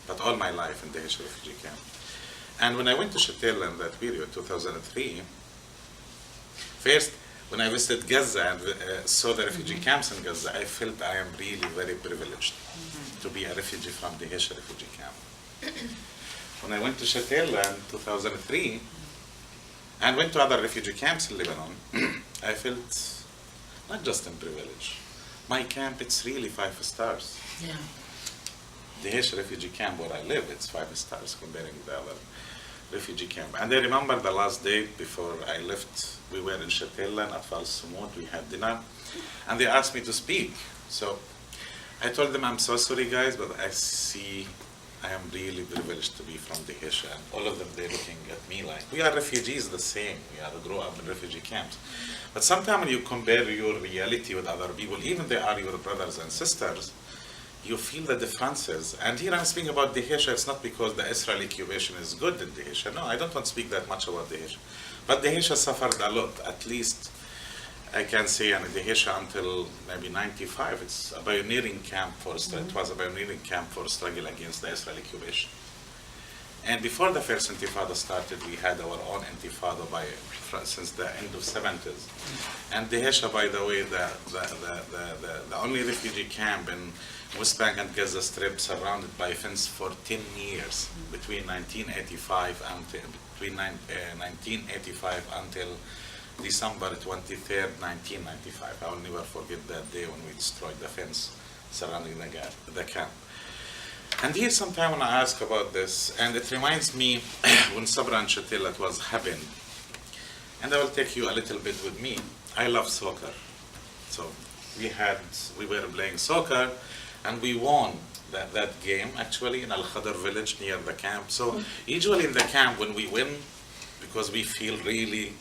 Speaker 5: but all my life in the Diasporas refugee camp. And when I went to Shatila in that period, 2003, first, when I visited Gaza and saw the refugee camps in Gaza, I felt I am really very privileged to be a refugee from the Diasporas refugee camp. When I went to Shatila in 2003, and went to other refugee camps in Lebanon, I felt not just in privilege. My camp, it's really 5 stars.
Speaker 3: Yeah.
Speaker 5: The Diasporas refugee camp where I live, it's 5 stars comparing the other refugee camp. And I remember the last day before I left, we were in Shatila, at Fal Sumut, we had dinner, and they asked me to speak. So I told them, I'm so sorry guys, but I am really privileged to be from the Diaspora. And all of them, they're looking at me like, we are refugees the same, we grew up in refugee camps. But sometimes when you compare your reality with other people, even they are your brothers and sisters, you feel the differences. And here I'm speaking about the Diaspora, it's not because the Israeli occupation is good in the Diaspora. No, I don't want to speak that much about the Diaspora. But the Diaspora suffered a lot, at least I can say, and the Diaspora until maybe 95, it's a pioneering camp it was a pioneering camp for struggle against the Israeli occupation. And before the first Intifada started, we had our own Intifada since the end of 70s. And the Diaspora, by the way, the only refugee camp in West Bank and Gaza Strip surrounded by fence for 10 years, between 1985 until December 23rd, 1995. I will never forget that day when we destroyed the fence surrounding the camp. And here sometime when I ask about this, and it reminds me when Sabra and Shatila it was happening. And I will take you a little bit with me. I love soccer. So we were playing soccer, and we won that game actually in Al-Khadr village near the camp. So usually in the camp when we win, because we feel really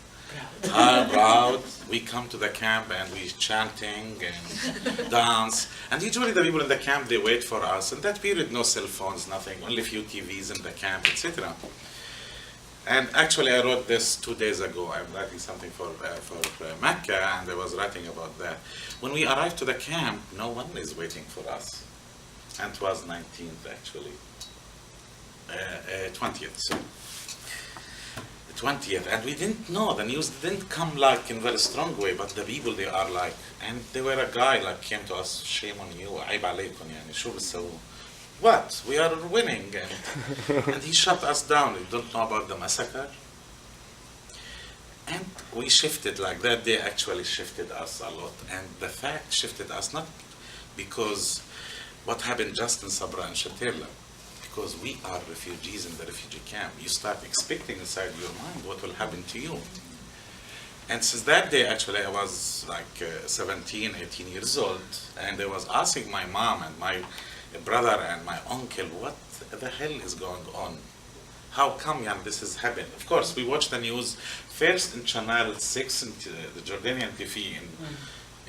Speaker 5: proud, we come to the camp and we chanting and dance. And usually the people in the camp, they wait for us. In that period, no cell phones, nothing, only few TVs in the camp, etc. And actually, I wrote this 2 days ago. I'm writing something for Mecca, and I was writing about that. When we arrived to the camp, no one is waiting for us. And it was 19th, actually. 20th, so. 20th, and we didn't know, the news didn't come like in a very strong way, but the people, they are like, and there were a guy like came to us, shame on you, عيب عليكم يعني, شو بتسووا? What? We are winning. And he shut us down. You don't know about the massacre? And we shifted, like that day actually shifted us a lot. And the fact shifted us not because what happened just in Sabra and Shatila, because we are refugees in the refugee camp. You start expecting inside your mind what will happen to you. And since that day, actually, I was like 17, 18 years old, and I was asking my mom and my brother and my uncle, what the hell is going on? How come this is happening? Of course, we watched the news first in Channel 6, in the Jordanian TV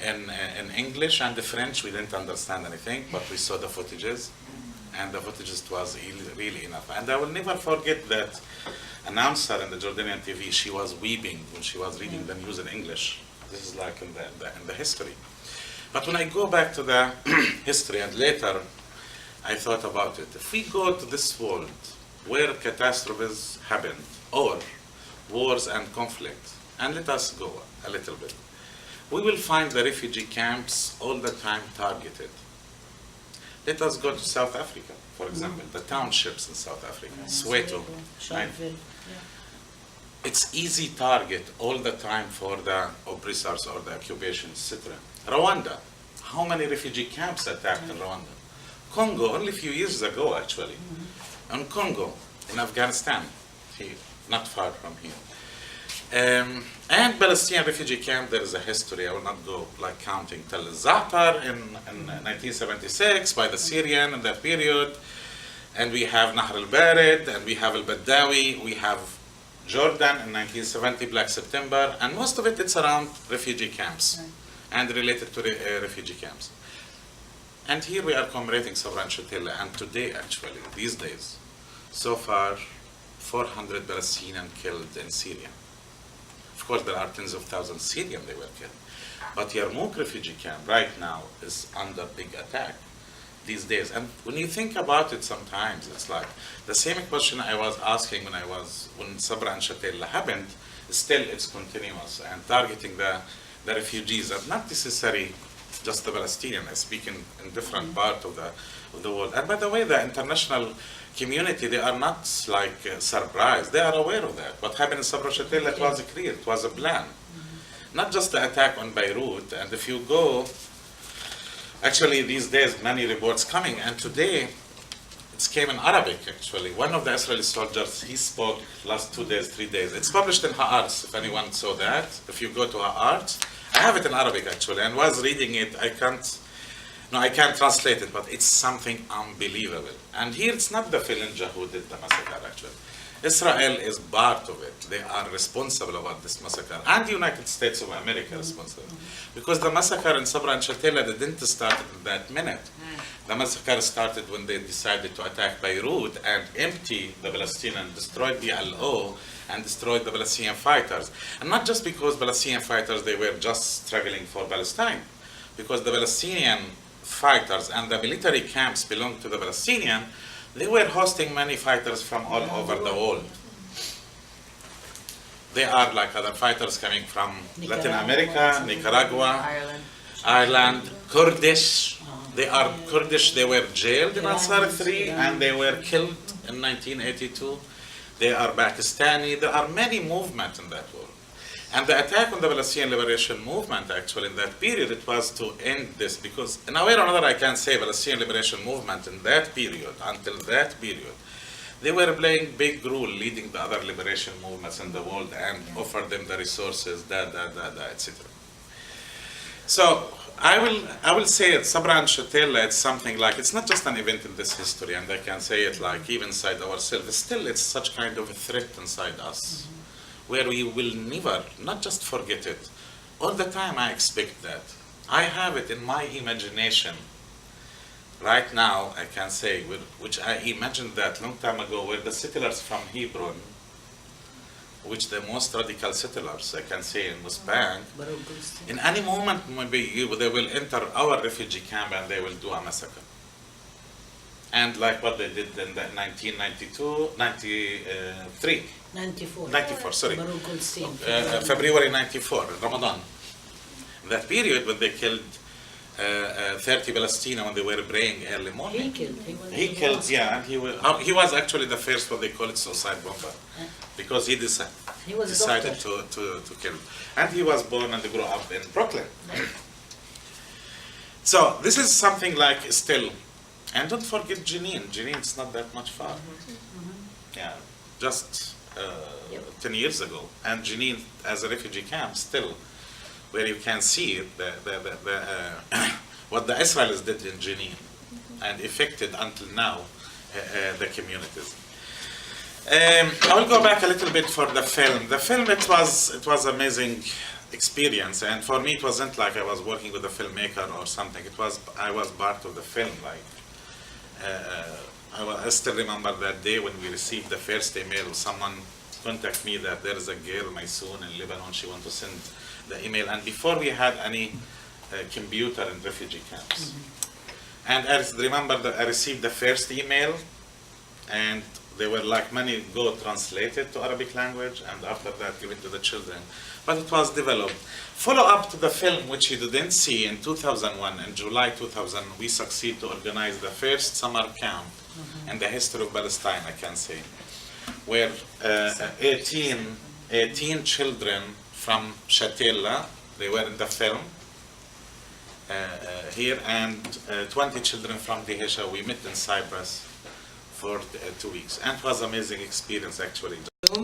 Speaker 5: in English, and the French, we didn't understand anything, but we saw the footages. And the footage was really enough. And I will never forget that announcer in the Jordanian TV, she was weeping when she was reading the news in English. This is like in the history. But when I go back to the history, and later I thought about it, if we go to this world where catastrophes happen, or wars and conflict, and let us go a little bit, we will find the refugee camps all the time targeted. Let us go to South Africa, for example, the townships in South Africa, Soweto. Right? It's easy target all the time for the oppressors or the occupation, etc. Rwanda, how many refugee camps attacked in Rwanda? Congo, only a few years ago actually. And Congo, in Afghanistan, here, not far from here. And Palestinian refugee camp, there is a history. I will not go like counting. Tel Za'atar in 1976 by the Syrian in that period. And we have Nahr al-Barid, and we have al-Badawi, we have Jordan in 1970, Black September, and most of it, it's around refugee camps and related to refugee camps. And here we are commemorating Sabra and Shatila, and today actually, these days, so far, 400 Palestinians killed in Syria. Of course, there are tens of thousands of Syrians they were killed. But Yarmouk refugee camp right now is under big attack these days. And when you think about it sometimes, it's like the same question I was asking when Sabra and Shatila happened, still it's continuous and targeting the refugees, and not necessarily just the Palestinians. I speak in different parts of the world. And by the way, the international community, they are not like surprised. They are aware of that. What happened in Sabra Shatila, it was clear, it was a plan. Not just the attack on Beirut. And if you go, actually these days, many reports coming, and today, it came in Arabic actually. One of the Israeli soldiers, he spoke last 2 days, 3 days. It's published in Ha'arts, if anyone saw that. If you go to Ha'arts, I have it in Arabic actually, and was reading it, I can't translate it, but it's something unbelievable. And here it's not the Fallujah who did the massacre actually. Israel is part of it. They are responsible about this massacre. And the United States of America responsible. Because the massacre in Sabra and Shatila didn't start in that minute. The massacre started when they decided to attack Beirut and empty the Palestinian, destroyed PLO, and destroyed the Palestinian fighters. And not just because Palestinian fighters, they were just struggling for Palestine. Because the Palestinian fighters and the military camps belonged to the Palestinian, they were hosting many fighters from all over the world. They are like other fighters coming from Latin America, Nicaragua, Ireland, Kurdish. They are Kurdish, they were jailed in Ansar 3 and they were killed in 1982. They are Pakistani. There are many movements in that world. And the attack on the Palestinian liberation movement, actually, in that period, it was to end this, because in a way or another, I can say Palestinian liberation movement in that period, until that period, they were playing big role leading the other liberation movements in the world and offered them the resources, etc. So I will say it, Sabra and Shatila, it's something like, it's not just an event in this history, and I can say it like even inside ourselves, still it's such kind of a threat inside us, where we will never, not just forget it, all the time I expect that. I have it in my imagination. Right now, I can say, which I imagined that long time ago, where the settlers from Hebron, which the most radical settlers, I can say, in West Bank, in any moment maybe they will enter our refugee camp and they will do a massacre. And like what they did in the 94, sorry. February 94, Ramadan. In that period when they killed 30 Palestinians when they were praying early morning. He killed, and he was actually the first, what they call it, suicide bomber, because he decided to kill. And he was born and grew up in Brooklyn. So this is something like still, and don't forget Jenin. Jenin's not that much far. Yeah, just 10 years ago, and Jenin as a refugee camp still, where you can see what the Israelis did in Jenin and affected until now the communities. I will go back a little bit for the film. The film, it was amazing experience, and for me it wasn't like I was working with a filmmaker or something. I was part of the film. Like I still remember that day when we received the first email. Someone contacted me that there is a girl, Maysoon, in Lebanon. She wants to send the email, and before we had any computer in refugee camps. And I remember that I received the first email, and they were like many go translated to Arabic language, and after that given to the children. But it was developed. Follow up to the film, which you didn't see, in 2001, in July 2000, we succeeded to organize the first summer camp in the history of Palestine, I can say, where 18 children from Shatila, they were in the film here, and 20 children from Dihesha. We met in Cyprus for 2 weeks, and it was an amazing experience actually.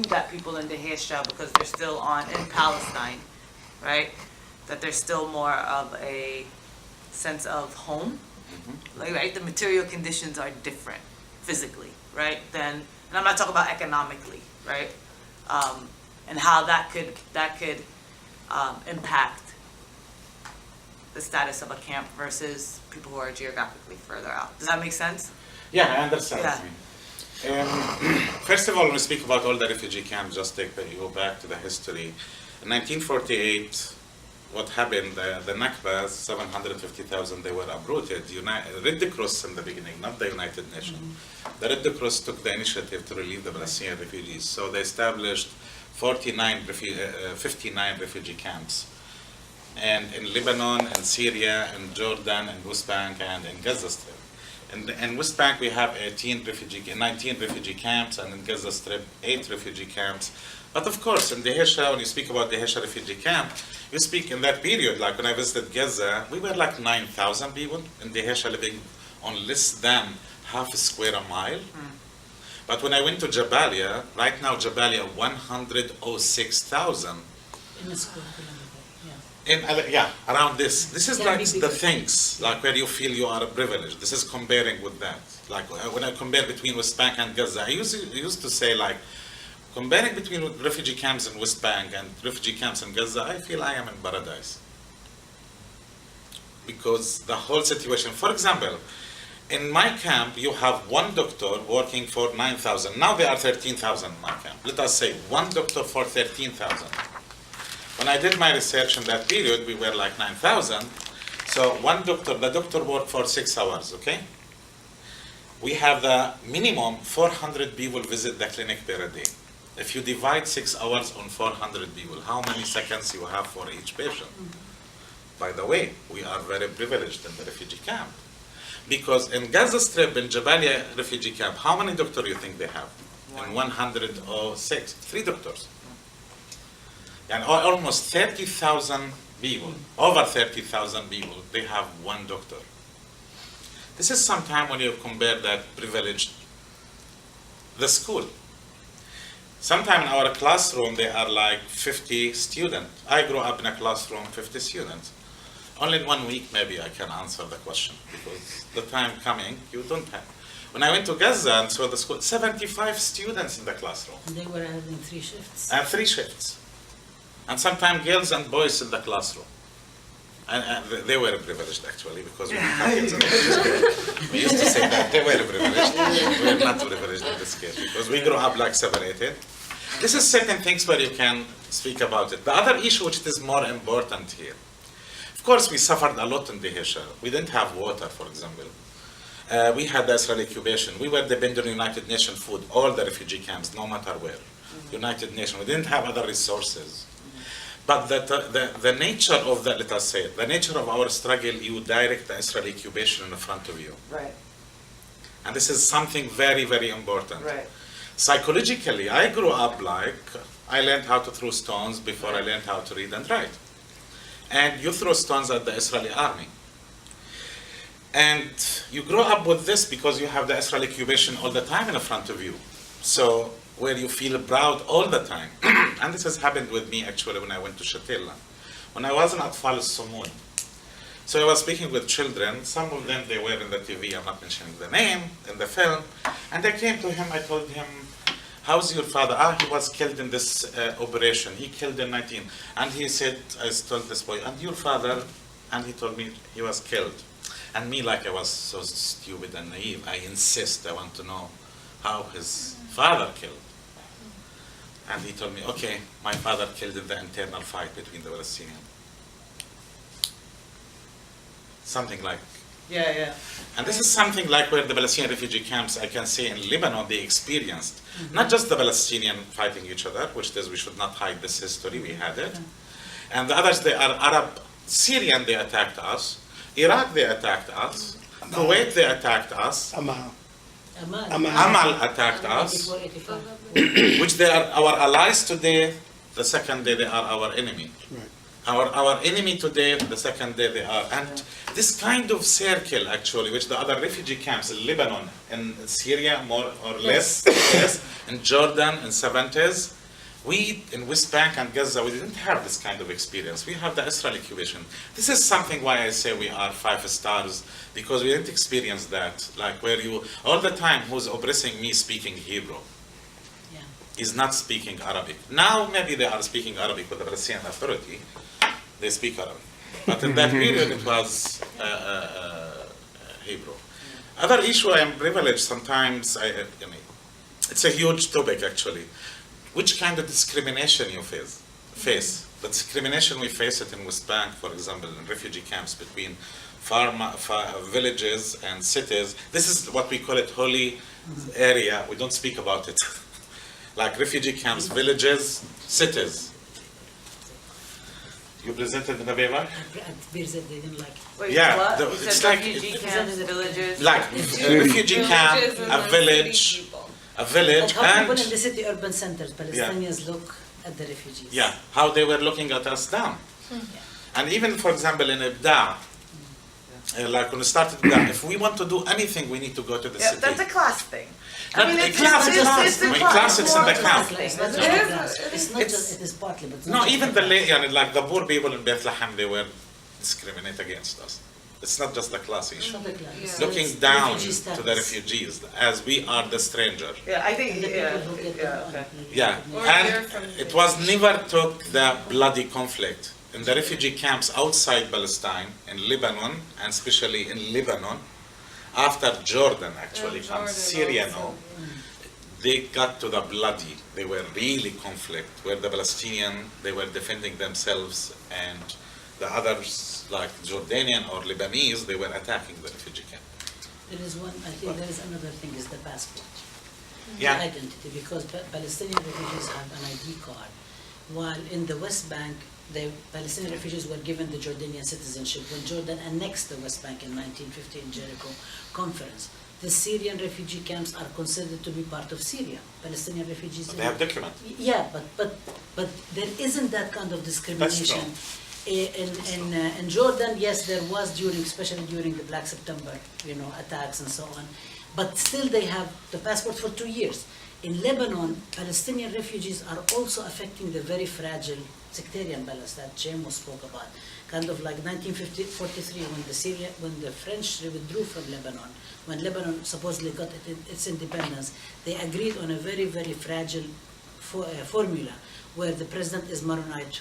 Speaker 6: That people in Dihesha, because they're still in Palestine, right? That there's still more of a sense of home, like, right? The material conditions are different physically, right? And I'm not talking about economically, right? And how that could impact the status of a camp versus people who are geographically further out. Does that make sense?
Speaker 5: Yeah, I understand.
Speaker 6: Yeah.
Speaker 5: First of all, when we speak about all the refugee camps, just go back to the history. In 1948, what happened, the Nakba, 750,000, they were uprooted. Red Cross in the beginning, not the United Nations. The Red Cross took the initiative to relieve the Palestinian refugees. So they established 59 refugee camps. And in Lebanon, in Syria, in Jordan, in West Bank, and in Gaza Strip. In West Bank, we have 19 refugee camps, and in Gaza Strip, 8 refugee camps. But of course, in Dihesha, when you speak about Dihesha refugee camp, you speak in that period, like when I visited Gaza, we were like 9,000 people in Dihesha living on less than half a square mile. But when I went to Jabalia, right now Jabalia, 106,000.
Speaker 3: In a square kilometer.
Speaker 5: Around this. This is
Speaker 3: Can
Speaker 5: like
Speaker 3: be
Speaker 5: the
Speaker 3: bigger.
Speaker 5: things, like where you feel you are privileged. This is comparing with that. Like when I compare between West Bank and Gaza, I used to say like, comparing between refugee camps in West Bank and refugee camps in Gaza, I feel I am in paradise. Because the whole situation, for example, in my camp, you have one doctor working for 9,000. Now there are 13,000 in my camp. Let us say one doctor for 13,000. When I did my research in that period, we were like 9,000. So the doctor worked for 6 hours, okay? We have the minimum 400 people visit the clinic per day. If you divide 6 hours on 400 people, how many seconds you have for each patient? By the way, we are very privileged in the refugee camp. Because in Gaza Strip, in Jabalia refugee camp, how many doctors do you think they have? In 106, 3 doctors. And almost 30,000 people, over 30,000 people, they have one doctor. This is sometime when you compare that privilege, the school. Sometime in our classroom, there are like 50 students. I grew up in a classroom, 50 students. Only in 1 week, maybe I can answer the question, because the time coming, you don't have. When I went to Gaza and saw the school, 75 students in the classroom.
Speaker 3: And they were having 3 shifts.
Speaker 5: And 3 shifts. And sometimes girls and boys in the classroom. And they were privileged, actually, because we didn't have kids in the classroom. We used to say that they were privileged. We are not privileged in this case, because we grew up like separated. This is certain things where you can speak about it. The other issue, which is more important here, of course, we suffered a lot in Dahisha. We didn't have water, for example. We had the Israeli occupation. We were dependent on United Nations food, all the refugee camps, no matter where. United Nations. We didn't have other resources. But the nature of the, let us say, the nature of our struggle, you direct the Israeli occupation in front of you.
Speaker 6: Right.
Speaker 5: And this is something very, very important.
Speaker 6: Right.
Speaker 5: Psychologically, I grew up like, I learned how to throw stones before I learned how to read and write. And you throw stones at the Israeli army. And you grow up with this because you have the Israeli occupation all the time in front of you. So, where you feel proud all the time. And this has happened with me actually when I went to Shatila. When I was in Atfal Sumud. So I was speaking with children, some of them they were in the TV, I'm not mentioning the name, in the film. And I came to him, I told him, how's your father? He was killed in this operation. He killed in 19. And he said, I told this boy, and your father? And he told me he was killed. And me, like I was so stupid and naive, I insist, I want to know how his father killed. And he told me, okay, my father killed in the internal fight between the Palestinians. Something like.
Speaker 6: Yeah.
Speaker 5: And this is something like where the Palestinian refugee camps, I can say in Lebanon, they experienced. Not just the Palestinian fighting each other, which is, we should not hide this history, we had it. And the others, they are Arab, Syrian, they attacked us. Iraq, they attacked us. Kuwait, they attacked us. Amal attacked us, which they are our allies today, the second day they are our enemy.
Speaker 7: Right.
Speaker 5: Our enemy today, the second day they are. And this kind of circle, actually, which the other refugee camps in Lebanon, in Syria, more or less, yes, in Jordan, in 70s, we, in West Bank and Gaza, we didn't have this kind of experience. We have the Israeli occupation. This is something why I say we are 5 stars, because we didn't experience that, like where you, all the time, who's oppressing me speaking Hebrew, is not speaking Arabic. Now, maybe they are speaking Arabic with the Palestinian Authority. They speak Arabic. But in that period, it was Hebrew. Other issue, I am privileged sometimes, it's a huge topic, actually. Which kind of discrimination you face? The discrimination we face it in West Bank, for example, in refugee camps between villages and cities. This is what we call it holy area. We don't speak about it. Like refugee camps, villages, cities. You presented in the paper?
Speaker 3: At Birzeit, they didn't like it.
Speaker 6: Wait,
Speaker 5: Yeah,
Speaker 6: what?
Speaker 5: the-
Speaker 6: You
Speaker 5: it's
Speaker 6: said
Speaker 5: like-
Speaker 6: refugee camps, villages.
Speaker 5: Like a refugee camp,
Speaker 4: Villages and
Speaker 5: a
Speaker 4: then
Speaker 5: village,
Speaker 4: city people.
Speaker 5: a village,
Speaker 3: Like how people in
Speaker 5: and
Speaker 3: the city urban centers, Palestinians look at the refugees.
Speaker 5: yeah, how they were looking at us down. And even, for example, in Ibda, like when we started Ibda, if we want to do anything, we need to go to the
Speaker 6: Yeah,
Speaker 5: city.
Speaker 6: that's a class thing.
Speaker 5: Not a class, it's
Speaker 6: a
Speaker 5: when
Speaker 6: class.
Speaker 5: class it's in the
Speaker 6: It's
Speaker 5: camp.
Speaker 6: more
Speaker 3: It's not just
Speaker 6: It
Speaker 3: the
Speaker 6: is-
Speaker 3: class. It's not
Speaker 5: it's-
Speaker 3: just, it is partly, but it's
Speaker 5: No,
Speaker 3: not just
Speaker 5: even
Speaker 3: the
Speaker 5: the
Speaker 3: class.
Speaker 5: like the poor people in Bethlehem, they were discriminated against us. It's not just the class
Speaker 3: It's
Speaker 5: issue.
Speaker 3: not the class.
Speaker 4: Yeah.
Speaker 3: So
Speaker 5: Looking
Speaker 3: it's
Speaker 5: down
Speaker 3: refugee
Speaker 5: to the
Speaker 3: status.
Speaker 5: refugees as we are the stranger.
Speaker 6: Yeah, I think,
Speaker 3: And the
Speaker 6: yeah,
Speaker 3: people who get
Speaker 6: yeah,
Speaker 3: them
Speaker 6: okay.
Speaker 3: on.
Speaker 5: Yeah,
Speaker 4: Or
Speaker 5: and
Speaker 4: they're from
Speaker 5: it was never took the bloody conflict in the refugee camps outside Palestine, in Lebanon, and especially in Lebanon, after Jordan actually
Speaker 4: And
Speaker 5: comes,
Speaker 4: Jordan
Speaker 5: Syria
Speaker 4: also.
Speaker 5: no, they got to the bloody, they were really conflict, where the Palestinian, they were defending themselves, and the others, like Jordanian or Lebanese, they were attacking the refugee camp.
Speaker 3: There is one, I think there is another thing, is the passport.
Speaker 5: Yeah.
Speaker 3: The identity, because Palestinian refugees have an ID card, while in the West Bank, the Palestinian refugees were given the Jordanian citizenship when Jordan annexed the West Bank in 1950 in Jericho Conference. the Syrian refugee camps are considered to be part of Syria. Palestinian refugees.
Speaker 5: They have documents.
Speaker 3: Yeah, but there isn't that kind of discrimination. In Jordan, yes, there was especially during the Black September, attacks and so on. But still, they have the passport for 2 years. In Lebanon, Palestinian refugees are also affecting the very fragile sectarian balance that Jamo spoke about. Kind of like 1943, when the French withdrew from Lebanon, when Lebanon supposedly got its independence, they agreed on a very, very fragile formula where the president is Maronite,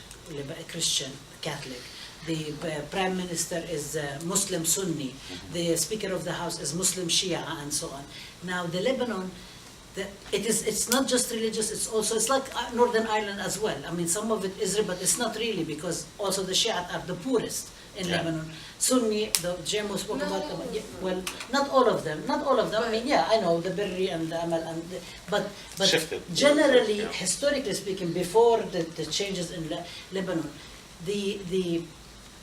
Speaker 3: Christian, Catholic. The prime minister is Muslim Sunni. The speaker of the house is Muslim Shia, and so on. Now, the Lebanon, it's not just religious, it's like Northern Ireland as well. I mean, some of it is, but it's not really, because also the Shiite are the poorest in Lebanon. Sunni, the Jamo spoke about them. Well, not all of them. I mean, yeah, I know the Birri and the Amal, but generally, historically speaking, before the changes in Lebanon, the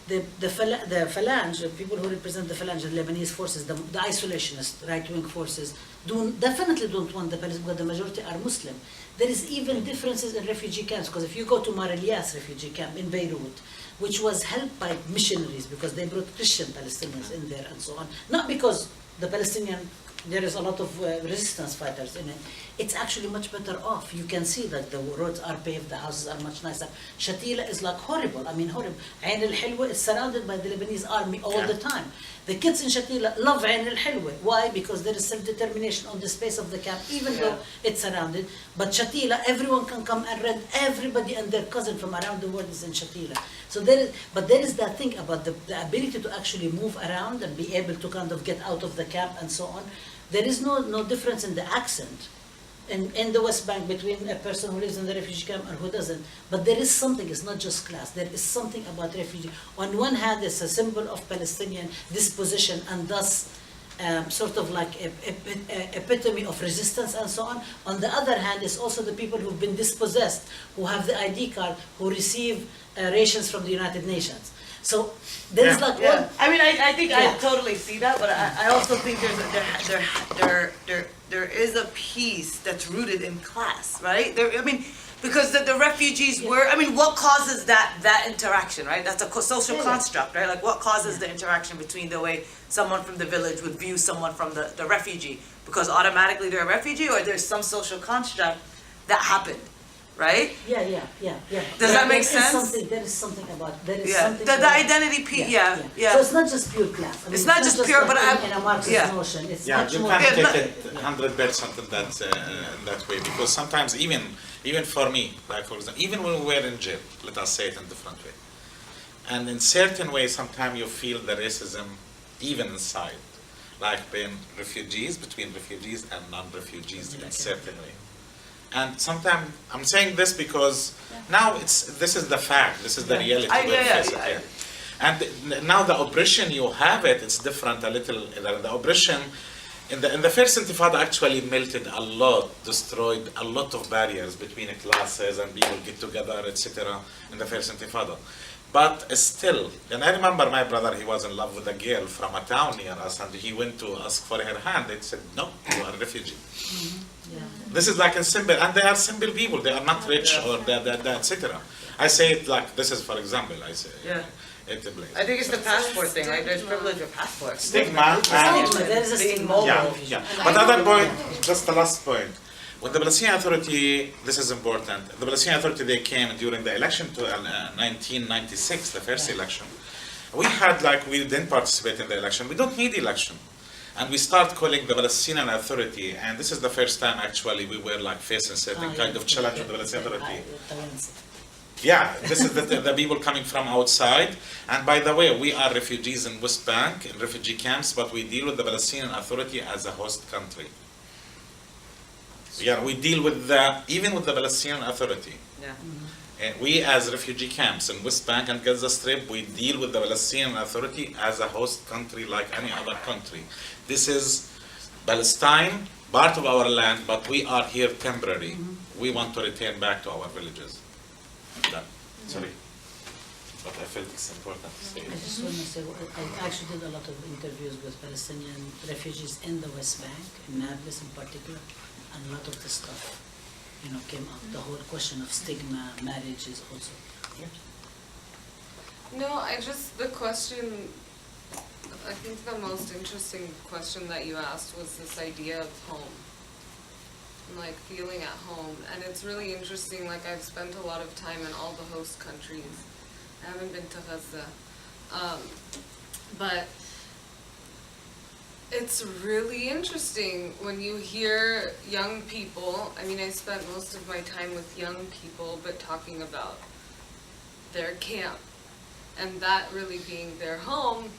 Speaker 3: Phalange, the people who represent the Phalange, the Lebanese forces, the isolationist right-wing forces, definitely don't want the Palestinians, because the majority are Muslim. There is even differences in refugee camps, because if you go to Mar Elias refugee camp in Beirut, which was helped by missionaries, because they brought Christian Palestinians in there and so on, not because the Palestinian, there is a lot of resistance fighters in it. It's actually much better off. You can see that the roads are paved, the houses are much nicer. Shatila is like horrible. I mean, horrible. Ain al-Hilwa is surrounded by the Lebanese army all the time. The kids in Shatila love Ain al-Hilwa. Why? Because there is self-determination on the space of the camp, even though it's surrounded. But Shatila, everyone can come and rent. Everybody and their cousin from around the world is in Shatila. So there is that thing about the ability to actually move around and be able to kind of get out of the camp and so on. There is no difference in the accent in the West Bank between a person who lives in the refugee camp and who doesn't. But there is something, it's not just class, there is something about refugee. On one hand, it's a symbol of Palestinian disposition and thus sort of like a epitome of resistance and so on. On the other hand, it's also the people who've been dispossessed, who have the ID card, who receive rations from the United Nations. So there is like one.
Speaker 6: I mean, I think I totally see that, but I also think there is a piece that's rooted in class, right? Because the refugees were. I mean, what causes that interaction, right? That's a social construct, right? Like, what causes the interaction between the way someone from the village would view someone from the refugee? Because automatically they're a refugee, or there's some social construct that happened. Right?
Speaker 3: Yeah.
Speaker 6: Does that make sense?
Speaker 3: There is something about the
Speaker 6: identity piece. Yeah.
Speaker 3: So it's not just pure class. I mean,
Speaker 6: it's not just pure, but
Speaker 3: in a Marxist notion. It's much
Speaker 5: you
Speaker 3: more.
Speaker 5: can't take it 100% in that way, because sometimes even for me, like for example, even when we were in jail, let us say it in a different way, and in certain ways, sometimes you feel the racism even inside, like between refugees and non-refugees in a certain way. And sometimes I'm saying this because now this is the fact, this is the reality. And now the oppression you have it's different a little. The oppression in the first Intifada actually melted a lot, destroyed a lot of barriers between classes and people get together, etc. in the first Intifada. But still, and I remember my brother, he was in love with a girl from a town near us, and he went to ask for her hand. They said, no, you are a refugee. This is like a symbol, and they are simple people. They are not rich or etc. I say it like, this is for example, I say.
Speaker 6: I think it's the passport thing, right? There's privilege of passport.
Speaker 5: Stigma.
Speaker 3: There is a stigma.
Speaker 5: But other point, just the last point. When the Palestinian Authority, this is important, the Palestinian Authority, they came during the election to 1996, the first election. We didn't participate in the election. We don't need election. And we start calling the Palestinian Authority, and this is the first time actually we were facing certain kind of challenge with the Palestinian Authority. This is the people coming from outside. And by the way, we are refugees in West Bank, in refugee camps, but we deal with the Palestinian Authority as a host country. We deal with even with the Palestinian Authority. And we as refugee camps in West Bank and Gaza Strip, we deal with the Palestinian Authority as a host country like any other country. This is Palestine, part of our land, but we are here temporary. We want to return back to our villages. Done. Sorry. but I felt it's important to say
Speaker 3: I
Speaker 5: it.
Speaker 3: just want to say, I actually did a lot of interviews with Palestinian refugees in the West Bank, in Nablus in particular, and a lot of the stuff, came up. The whole question of stigma, marriage is also.
Speaker 4: No, the question, I think the most interesting question that you asked was this idea of home. Like feeling at home. And it's really interesting, like I've spent a lot of time in all the host countries. I haven't been to Gaza. But it's really interesting when you hear young people, I mean, I spent most of my time with young people, but talking about their camp and that really being their home,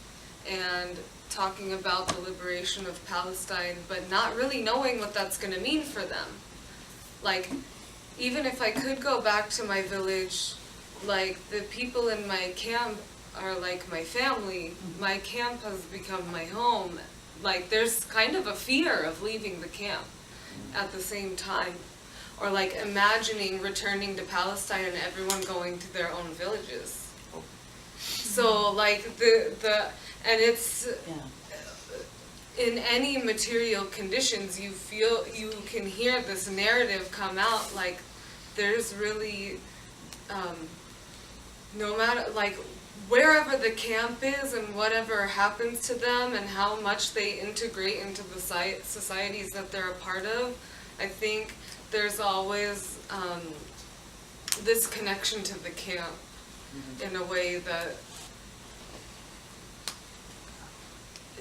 Speaker 4: and talking about the liberation of Palestine, but not really knowing what that's going to mean for them. Like, even if I could go back to my village, like, the people in my camp are like my family. My camp has become my home. Like, there's kind of a fear of leaving the camp at the same time. Or like imagining returning to Palestine and everyone going to their own villages. So like and it's, in any material conditions, you can hear this narrative come out, like there's really, no matter, like wherever the camp is and whatever happens to them and how much they integrate into the societies that they're a part of, I think there's always this connection to the camp in a way that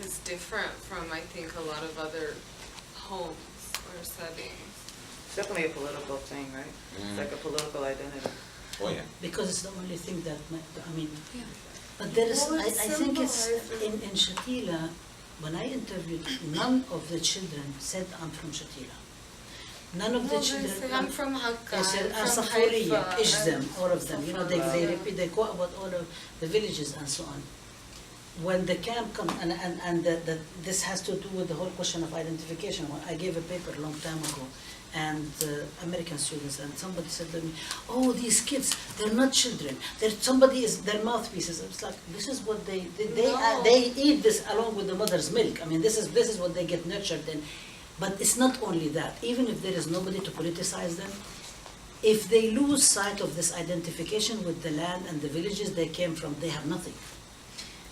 Speaker 4: is different from, I think, a lot of other homes or settings.
Speaker 6: It's definitely a political thing, right? It's like a political identity.
Speaker 5: Oh yeah.
Speaker 3: Because it's the only thing that, but there is,
Speaker 4: Well,
Speaker 3: I
Speaker 4: it's
Speaker 3: think it's,
Speaker 4: symbolizing.
Speaker 3: in Shatila, when I interviewed, none of the children said, I'm from Shatila. None of the
Speaker 4: Well, they
Speaker 3: children.
Speaker 4: say, I'm from Hakka,
Speaker 3: They said,
Speaker 4: I'm from
Speaker 3: Asafuriya,
Speaker 4: Haifa,
Speaker 3: Ishzam, all of them. They
Speaker 4: Safara.
Speaker 3: repeat, they quote about all of the villages and so on. When the camp comes, and this has to do with the whole question of identification. When I gave a paper a long time ago, and American students, and somebody said to me, oh, these kids, they're not children. Somebody is their mouthpieces. It's like, this is what they
Speaker 4: No.
Speaker 3: they eat this along with the mother's milk. I mean, this is what they get nurtured in. But it's not only that. Even if there is nobody to politicize them, if they lose sight of this identification with the land and the villages they came from, they have nothing.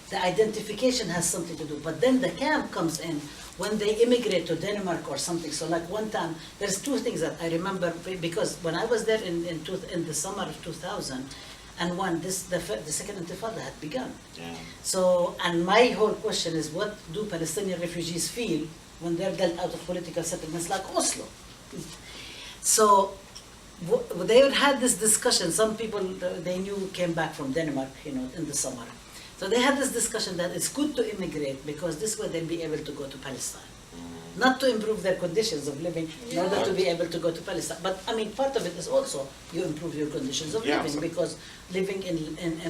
Speaker 3: The identification has something to do, but then the camp comes in when they immigrate to Denmark or something. So like one time, there's two things that I remember, because when I was there in the summer of 2000, and the second Intifada had begun.
Speaker 5: Yeah.
Speaker 3: So, and my whole question is, what do Palestinian refugees feel when they're dealt out of political settlements like Oslo? So, they had this discussion. Some people they knew came back from Denmark, in the summer. So they had this discussion that it's good to immigrate because this way they'll be able to go to Palestine. Not to improve their conditions of living in order to be able to go to Palestine. But I mean, part of it is also you improve your conditions of living, because living in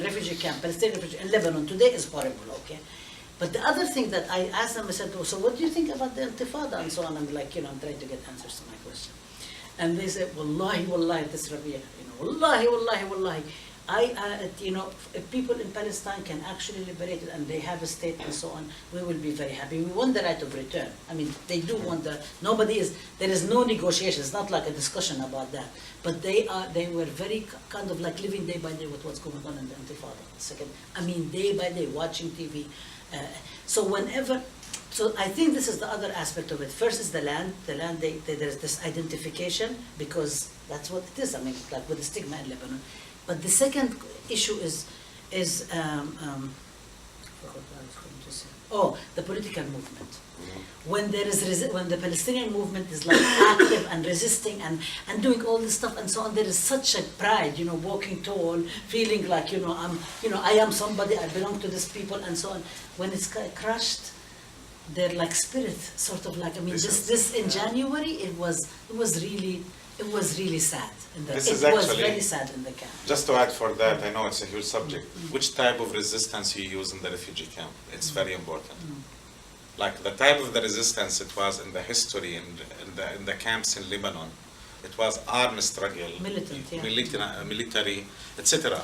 Speaker 3: refugee camp, Palestinian refugee in Lebanon today is horrible, okay? But the other thing that I asked them, I said, so what do you think about the Intifada and so on? I'm like, I'm trying to get answers to my question. And they said, wallahi, this Rabia, wallahi. If people in Palestine can actually liberate it and they have a state and so on, we will be very happy. We want the right of return. I mean, they do want there is no negotiation. It's not like a discussion about that. But they were very kind of like living day by day with what's going on in the Intifada. Day by day, watching TV. So I think this is the other aspect of it. First is the land. There's this identification because that's what it is. I mean, like with the stigma in Lebanon. But the second issue is the political movement. When the Palestinian movement is like active and resisting and doing all this stuff and so on, there is such a pride, walking tall, feeling like I am somebody, I belong to this people and so on. When it's crushed, their like spirit sort of like this in January it was really sad. It was very sad in the camp.
Speaker 5: Just to add for that, I know it's a huge subject. Which type of resistance you use in the refugee camp? It's very important. Like the type of the resistance it was in the history in the camps in Lebanon. It was armed struggle,
Speaker 3: Militant, yeah.
Speaker 5: military, etc.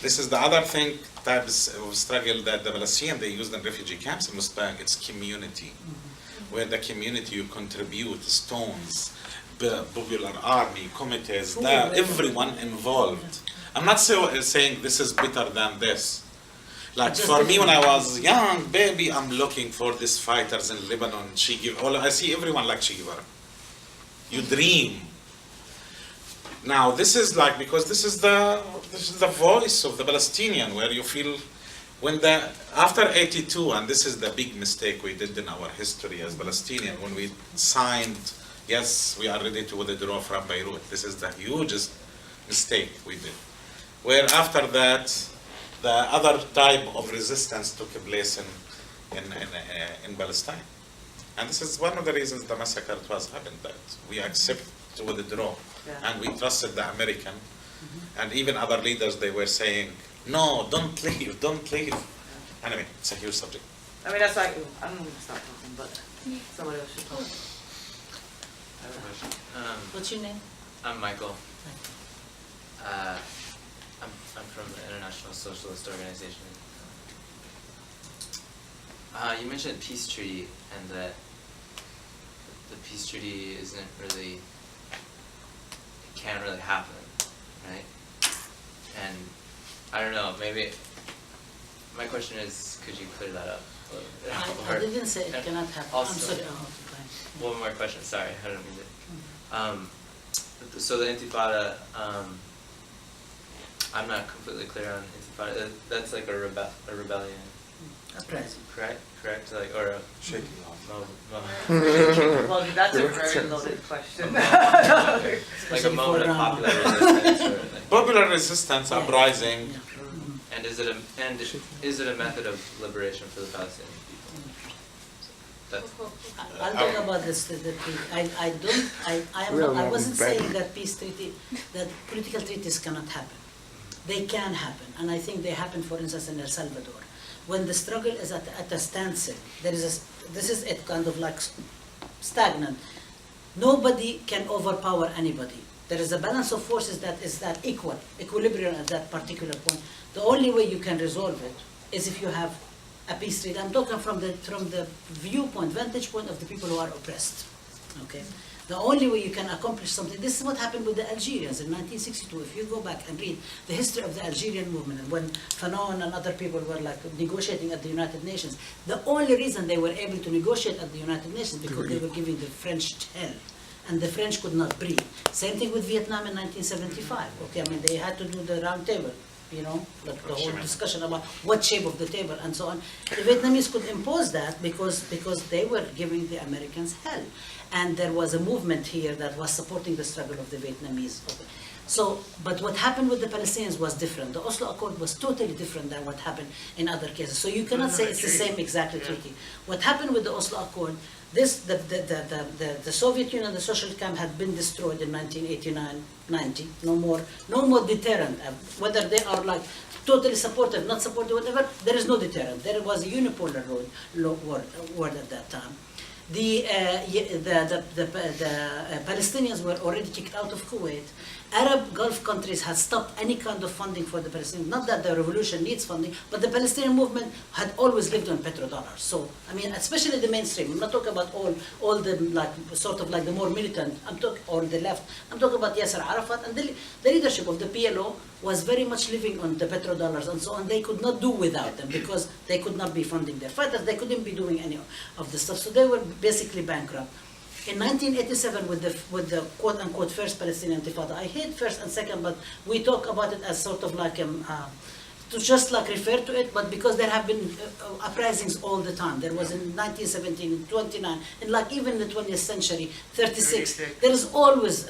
Speaker 5: This is the other thing, types of struggle that the Palestinians, they used in refugee camps in West Bank, it's community. Where the community, you contribute, stones, popular army, committees, everyone involved. I'm not saying this is better than this. Like for me, when I was young, baby, I'm looking for these fighters in Lebanon, Che Guevara. I see everyone like Che Guevara. You dream. Now this is like, because this is the voice of the Palestinian, where you feel after 82, and this is the big mistake we did in our history as Palestinian, when we signed, yes, we are ready to withdraw from Beirut. This is the hugest mistake we did. Where after that, the other type of resistance took place in Palestine. And this is one of the reasons the massacre was happened, that we accept to withdraw. And we trusted the American. And even other leaders, they were saying, no, don't leave, don't leave. Anyway, it's a huge subject.
Speaker 6: I mean, that's like, I'm going to stop talking, but somebody else should talk.
Speaker 7: I have a question.
Speaker 3: What's your name?
Speaker 7: I'm Michael. I'm from the International Socialist Organization. You mentioned peace treaty, and that the peace treaty isn't really, it can't really happen, right? And I don't know, maybe, my question is, could you clear that up a little bit?
Speaker 3: I didn't say it cannot happen. I'm
Speaker 7: Also,
Speaker 3: sorry.
Speaker 7: one more question, sorry, I don't mean to. So the Intifada, I'm not completely clear on Intifada. That's like a rebellion,
Speaker 3: Uprising.
Speaker 7: correct? Like, or a
Speaker 2: Shaking off.
Speaker 6: Well, that's a very loaded question.
Speaker 7: like a
Speaker 3: Especially
Speaker 7: moment
Speaker 3: for,
Speaker 7: of popular resistance, or like,
Speaker 5: Popular resistance, uprising.
Speaker 3: Yeah.
Speaker 7: and is it a method of liberation for the Palestinian people? That's,
Speaker 3: I'll talk about this. I wasn't saying that peace treaty, that political treaties cannot happen. They can happen, and I think they happen, for instance, in El Salvador. When the struggle is at a standstill, this is it kind of like stagnant. Nobody can overpower anybody. There is a balance of forces that is that equilibrium at that particular point. The only way you can resolve it is if you have a peace treaty. I'm talking from the vantage point of the people who are oppressed. Okay, the only way you can accomplish something. This is what happened with the Algerians in 1962. If you go back and read the history of the Algerian movement, and when Fanon and other people were like negotiating at the United Nations, the only reason they were able to negotiate at the United Nations because they were giving the French hell, and the French could not breathe. Same thing with Vietnam in 1975. Okay, I mean they had to do the round table. You know, like the whole discussion about what shape of the table and so on. The Vietnamese could impose that because they were giving the Americans hell. And there was a movement here that was supporting the struggle of the Vietnamese. Okay. So, but what happened with the Palestinians was different. The Oslo Accord was totally different than what happened in other cases. So you cannot say it's the same exactly treaty. What happened with the Oslo Accord, the Soviet Union, the social camp had been destroyed in 1989, 90. No more deterrent. Whether they are like totally supportive, not supportive, whatever, there is no deterrent. There was a unipolar word at that time. The Palestinians were already kicked out of Kuwait. Arab Gulf countries had stopped any kind of funding for the Palestinians. Not that the revolution needs funding, but the Palestinian movement had always lived on petrodollars. So, I mean, especially the mainstream. I'm not talking about all the like sort of like the more militant. Or the left. I'm talking about Yasser Arafat, and the leadership of the PLO was very much living on the petrodollars and so on. They could not do without them because they could not be funding their fighters. They couldn't be doing any of the stuff. So they were basically bankrupt. In 1987, with the quote-unquote first Palestinian Intifada, I hate first and second, but we talk about it as sort of like to just like refer to it, but because there have been uprisings all the time. There was in 1917, 29, and like even in the 20th century, 36, there is always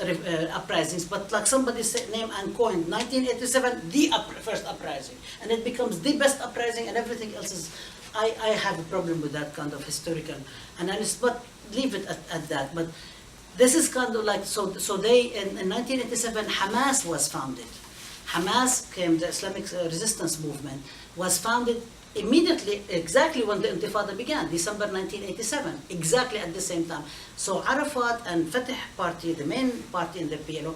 Speaker 3: uprisings, but like somebody said, named and coined 1987, the first uprising, and it becomes the best uprising, and everything else is. I have a problem with that kind of historical analysis, but leave it at that. But this is kind of like, so they, in 1987, Hamas was founded. Hamas came, the Islamic resistance movement, was founded immediately, exactly when the Intifada began, December 1987, exactly at the same time. So Arafat and Fatah party, the main party in the PLO,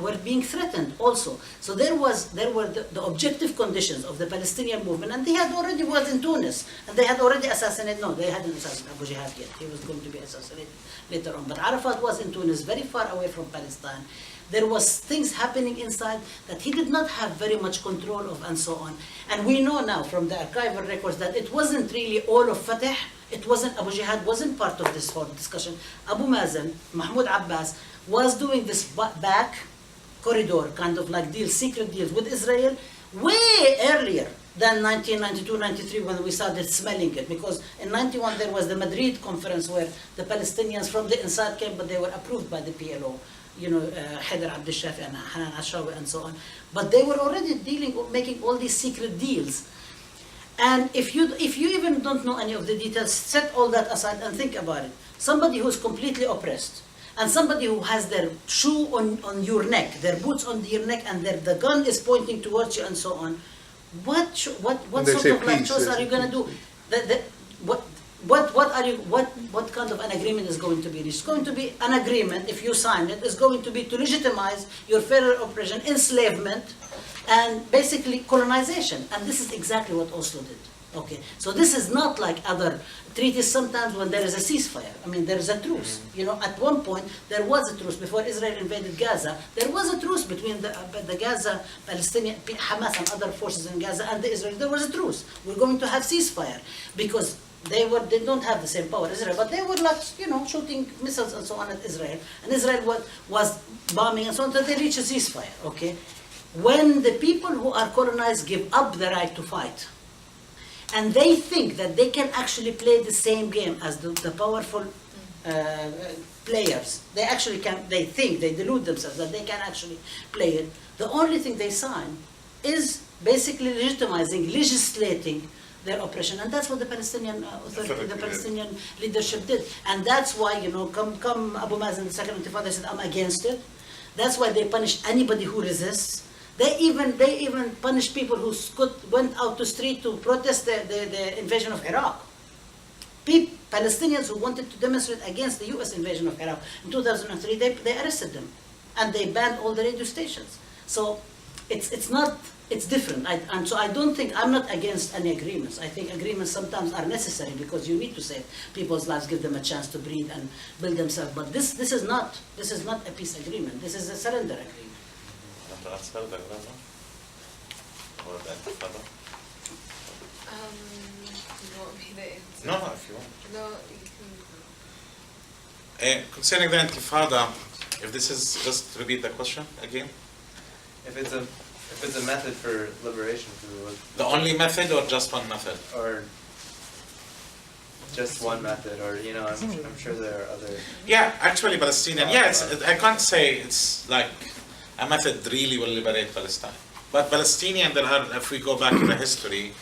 Speaker 3: were being threatened also. So there were the objective conditions of the Palestinian movement, and they had already was in Tunis, and they had already assassinated, no, they hadn't assassinated Abu Jihad yet, he was going to be assassinated later on, but Arafat was in Tunis, very far away from Palestine. There was things happening inside that he did not have very much control of, and so on. And we know now from the archival records that it wasn't really all of Fatah. It wasn't, Abu Jihad wasn't part of this whole discussion. Abu Mazen, Mahmoud Abbas, was doing this back corridor kind of like deals, secret deals with Israel way earlier than 1992-93 when we started smelling it. Because in 91 there was the Madrid conference where the Palestinians from the inside came, but they were approved by the PLO. Haider Abdel Shafi and Hanan Ashawi and so on. But they were already making all these secret deals. And if you even don't know any of the details, set all that aside and think about it. Somebody who's completely oppressed, and somebody who has their shoe on your neck, their boots on your neck, and the gun is pointing towards you and so on, what sort of like choice are you going to do? What kind of an agreement is going to be? It's going to be an agreement, if you sign it, is going to be to legitimize your federal oppression, enslavement, and basically colonization. And this is exactly what Oslo did. Okay, so this is not like other treaties sometimes when there is a ceasefire. I mean, there is a truce. At one point, there was a truce before Israel invaded Gaza. There was a truce between the Gaza, Palestinian, Hamas and other forces in Gaza and the Israel. There was a truce. We're going to have ceasefire because they don't have the same power as Israel, but they were like, shooting missiles and so on at Israel. And Israel was bombing and so on until they reached a ceasefire, okay? When the people who are colonized give up the right to fight, and they think that they can actually play the same game as the powerful players, they delude themselves that they can actually play it. The only thing they sign is basically legislating their oppression, and that's what the Palestinian authority, the Palestinian leadership did, and that's why come Abu Mazen, the Second Intifada, said I'm against it. That's why they punish anybody who resists. They even punished people who went out to street to protest the invasion of Iraq. Palestinians who wanted to demonstrate against the U.S. invasion of Iraq in 2003, they arrested them, and they banned all the radio stations. So it's different. So I don't think, I'm not against any agreements. I think agreements sometimes are necessary because you need to save people's lives, give them a chance to breathe and build themselves. But this is not a peace agreement. This is a surrender agreement.
Speaker 5: Or the Intifada?
Speaker 4: You want me to answer?
Speaker 5: No, if you want.
Speaker 4: No, you can.
Speaker 5: Concerning the Intifada, if this is, just repeat the question again.
Speaker 7: If it's a method for liberation,
Speaker 5: The only method or just one method?
Speaker 7: or just one method, or I'm sure there are other.
Speaker 5: Yeah, actually Palestinian, I can't say it's like a method really will liberate Palestine. But Palestinian, if we go back to the history,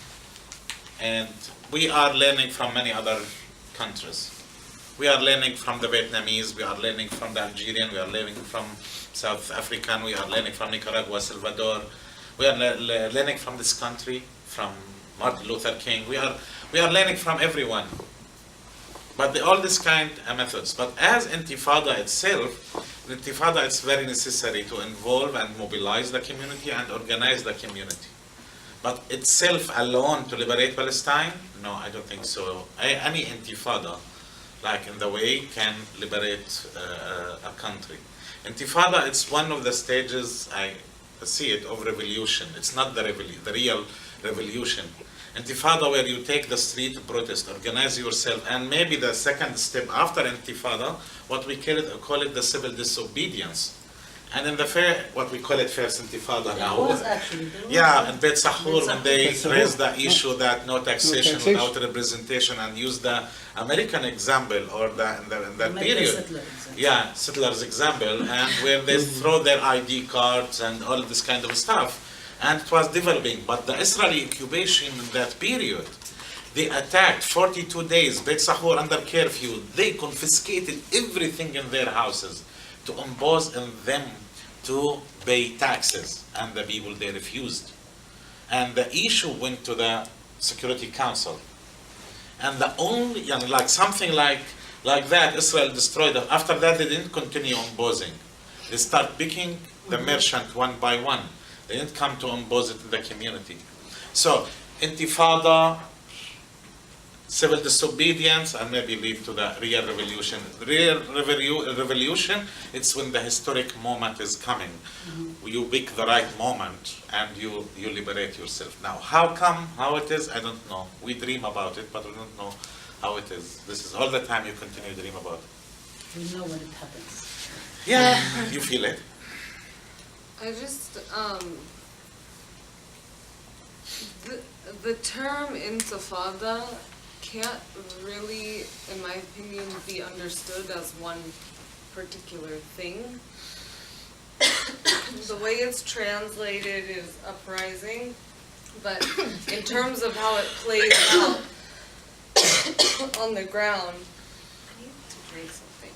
Speaker 5: and we are learning from many other countries. We are learning from the Vietnamese, we are learning from the Algerian, we are learning from South African, we are learning from Nicaragua, Salvador. We are learning from this country, from Martin Luther King. We are learning from everyone. But all this kind of methods. But as Intifada itself, Intifada is very necessary to involve and mobilize the community and organize the community. But itself alone to liberate Palestine? No, I don't think so. Any Intifada, like in the way, can liberate a country. Intifada, it's one of the stages, I see it, of revolution. It's not the real revolution. Intifada, where you take the street to protest, organize yourself, and maybe the second step after Intifada, what we call it the civil disobedience. And in what we call it first Intifada now.
Speaker 3: It was actually.
Speaker 5: And Beit Sahur, when they raised the issue that no taxation without representation, and use the American example or the period. Settlers example, and where they throw their ID cards and all this kind of stuff. And it was developing, but the Israeli occupation in that period, they attacked 42 days, Beit Sahur under curfew. They confiscated everything in their houses to impose on them to pay taxes, and the people, they refused. And the issue went to the Security Council. And the only, something like that, Israel destroyed them. After that, they didn't continue imposing. They start picking the merchant one by one. They didn't come to impose it to the community. So, intifada, civil disobedience, and maybe lead to the real revolution. Real revolution, it's when the historic moment is coming. You pick the right moment and you liberate yourself. Now, how it is, I don't know. We dream about it, but we don't know how it is. This is all the time you continue to dream about it.
Speaker 3: We know when it happens.
Speaker 5: Yeah, you feel it.
Speaker 4: I just, the term intifada can't really, in my opinion, be understood as one particular thing. The way it's translated is uprising, but in terms of how it plays out on the ground, I need to drink something.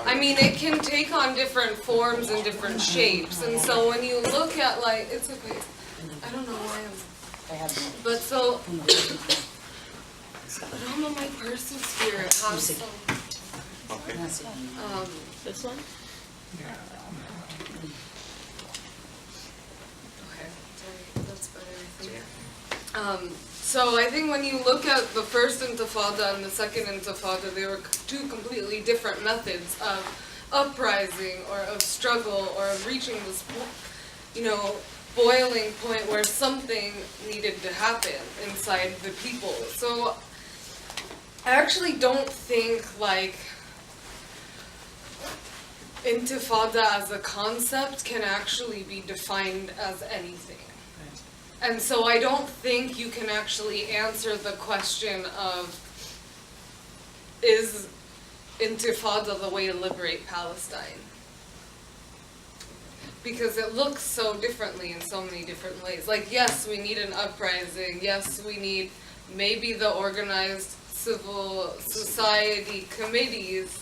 Speaker 4: I mean, it can take on different forms and different shapes, and so when you look at, like, it's okay. I don't know why but so, Rama, my purse is here. It has some.
Speaker 5: Okay.
Speaker 4: This one? Okay, sorry, that's better, I think. So I think when you look at the first intifada and the second intifada, they were two completely different methods of uprising or of struggle or of reaching this, boiling point where something needed to happen inside the people. So I actually don't think like intifada as a concept can actually be defined as anything. And so I don't think you can actually answer the question of, is intifada the way to liberate Palestine? Because it looks so differently in so many different ways. Like, yes, we need an uprising. Yes, we need maybe the organized civil society committees,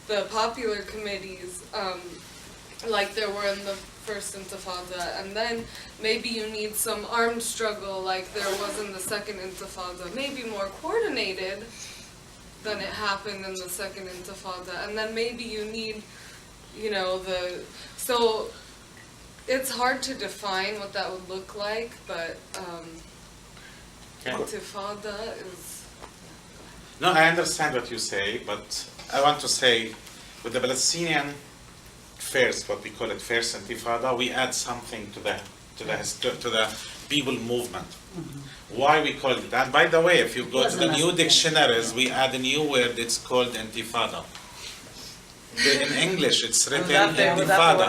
Speaker 4: the popular committees, like there were in the first intifada. And then maybe you need some armed struggle like there was in the second intifada, maybe more coordinated than it happened in the second intifada. And then maybe you need, so it's hard to define what that would look like, but intifada is...
Speaker 5: No, I understand what you say, but I want to say, with the Palestinian first, what we call it first intifada, we add something to the people movement. Why we call it? And by the way, if you go to the new dictionaries, we add a new word. It's called intifada. In English, it's written intifada.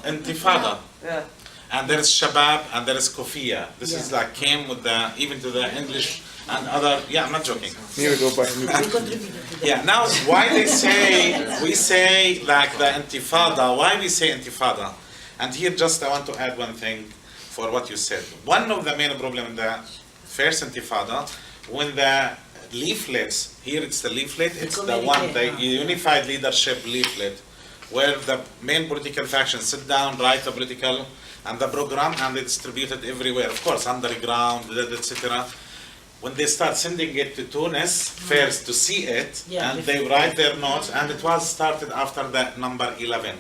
Speaker 5: Intifada.
Speaker 6: Yeah.
Speaker 5: And there is shabab and there is kofiya. This is like came with the even to the English and other. Yeah, I'm not joking. Yeah. Now, why we say like the intifada? Why we say intifada? And here, just I want to add one thing for what you said. One of the main problem in the first intifada, when the leaflets, here it's the leaflet, it's the one, the unified leadership leaflet, where the main political factions sit down, write a political and the program, and they distribute it everywhere, of course, underground, etc. When they start sending it to Tunis first to see it, and they write their notes, and it was started after the number 11.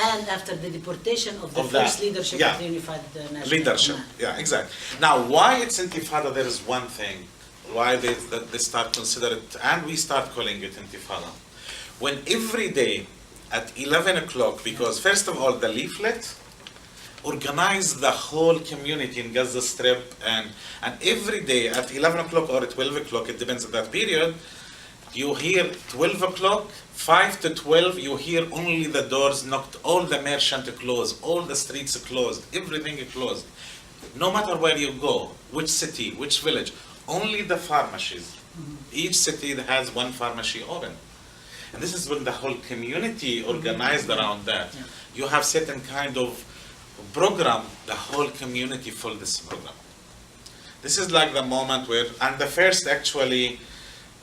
Speaker 3: And after the deportation of the first leadership of the unified national
Speaker 5: leadership.
Speaker 3: command.
Speaker 5: Yeah, exactly. Now, why it's intifada? There is one thing. Why they start consider it, and we start calling it intifada. When every day at 11 o'clock, because first of all, the leaflet organized the whole community in Gaza Strip, and every day at 11 o'clock or at 12 o'clock, it depends on that period, you hear 12 o'clock, 5 to 12, you hear only the doors knocked, all the merchants closed, all the streets closed, everything closed. No matter where you go, which city, which village, only the pharmacies. Each city has one pharmacy open. And this is when the whole community organized around that. You have certain kind of program, the whole community follow this program. This is like the moment where, and the first actually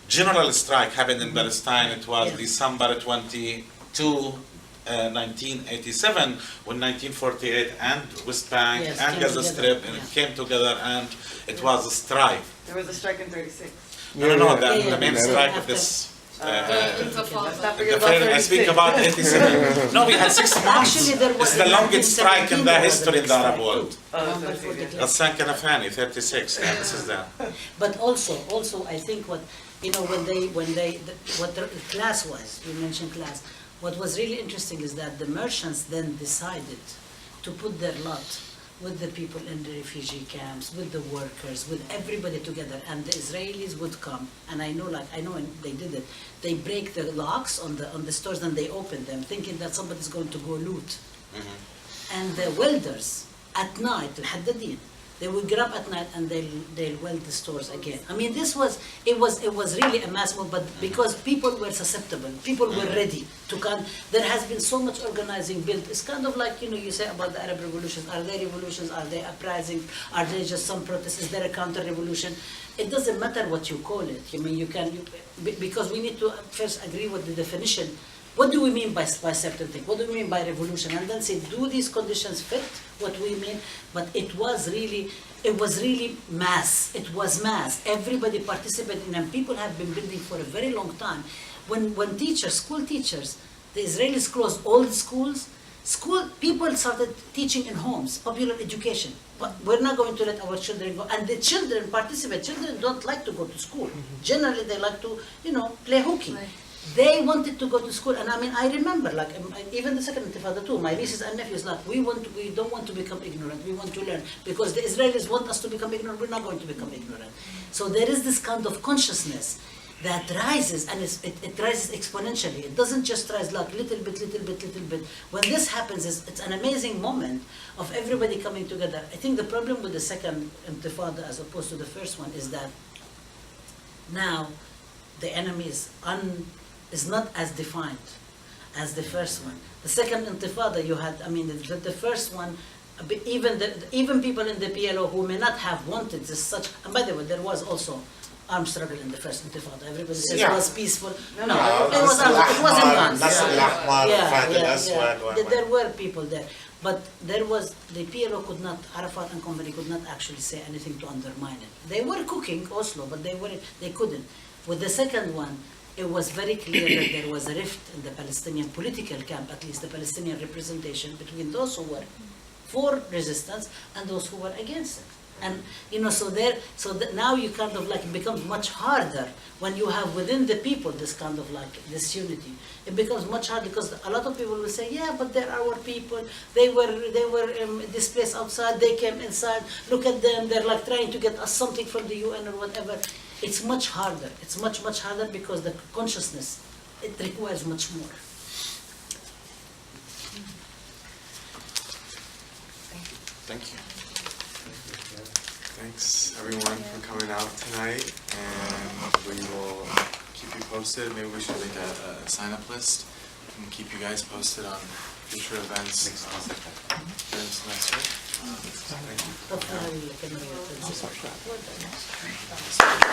Speaker 5: general strike happened in Palestine. It was December 22, 1987, when 1948 and West Bank and Gaza Strip and it came together, and it was a strike.
Speaker 6: There was a strike in 36.
Speaker 5: No, the
Speaker 3: Yeah,
Speaker 5: main
Speaker 3: yeah.
Speaker 5: strike of
Speaker 3: After-
Speaker 5: this.
Speaker 6: Intifada.
Speaker 5: I speak about 87. No, we had 6 months.
Speaker 3: Actually, there was
Speaker 5: It's the
Speaker 3: in
Speaker 5: longest strike in
Speaker 3: 1917
Speaker 5: the
Speaker 3: there was
Speaker 5: history
Speaker 3: a
Speaker 5: in the Arab
Speaker 3: big
Speaker 5: world.
Speaker 3: strike. Remember for the class.
Speaker 5: Ghassan Kanafani, 36. Yeah, this is the.
Speaker 3: But also, I think what, what the class was, you mentioned class, what was really interesting is that the merchants then decided to put their lot with the people in the refugee camps, with the workers, with everybody together, and the Israelis would come, and I know they did it, they break the locks on the stores and they open them, thinking that somebody's going to go loot. And the welders, at night, al-Haddadin, they would get up at night and they'll weld the stores again. I mean, it was really a mass move, but because people were susceptible, people were ready to come. There has been so much organizing built. It's kind of like, you say about the Arab revolutions. Are they revolutions? Are they uprising? Are they just some protests? Is there a counter-revolution? It doesn't matter what you call it. I mean, because we need to first agree with the definition. What do we mean by certain things? What do we mean by revolution? And then say, do these conditions fit what we mean? But it was really mass. It was mass. Everybody participated, and people have been building for a very long time. When school teachers, the Israelis closed all the schools, people started teaching in homes, popular education. But we're not going to let our children go. And the children participate. Children don't like to go to school. Generally, they like to, play hooky.
Speaker 1: Right.
Speaker 3: They wanted to go to school, and I remember, even the second Intifada too, my nieces and nephews, we don't want to become ignorant, we want to learn, because the Israelis want us to become ignorant, we're not going to become ignorant. So there is this kind of consciousness that rises, and it rises exponentially. It doesn't just rise little bit. When this happens, it's an amazing moment of everybody coming together. I think the problem with the second Intifada as opposed to the first one is that now the enemy is not as defined as the first one. The second Intifada you had, the first one, even people in the PLO who may not have wanted this such, and by the way, there was also armed struggle in the first Intifada. Everybody says it was peaceful. No, it wasn't guns. There were people there. But the PLO could not, Arafat and company could not actually say anything to undermine it. They were cooking Oslo, but they couldn't. With the second one, it was very clear that there was a rift in the Palestinian political camp, at least the Palestinian representation, between those who were for resistance and those who were against it. And now you kind of it becomes much harder when you have within the people this kind of this unity. It becomes much harder because a lot of people will say, yeah, but they're our people. They were displaced outside. They came inside. Look at them. They're trying to get us something from the UN or whatever. It's much harder. It's much harder because the consciousness, it requires much more.
Speaker 2: Thank you. Thanks everyone for coming out tonight, and we will keep you posted. Maybe we should make a sign-up list and keep you guys posted on future events during the semester. Thank you.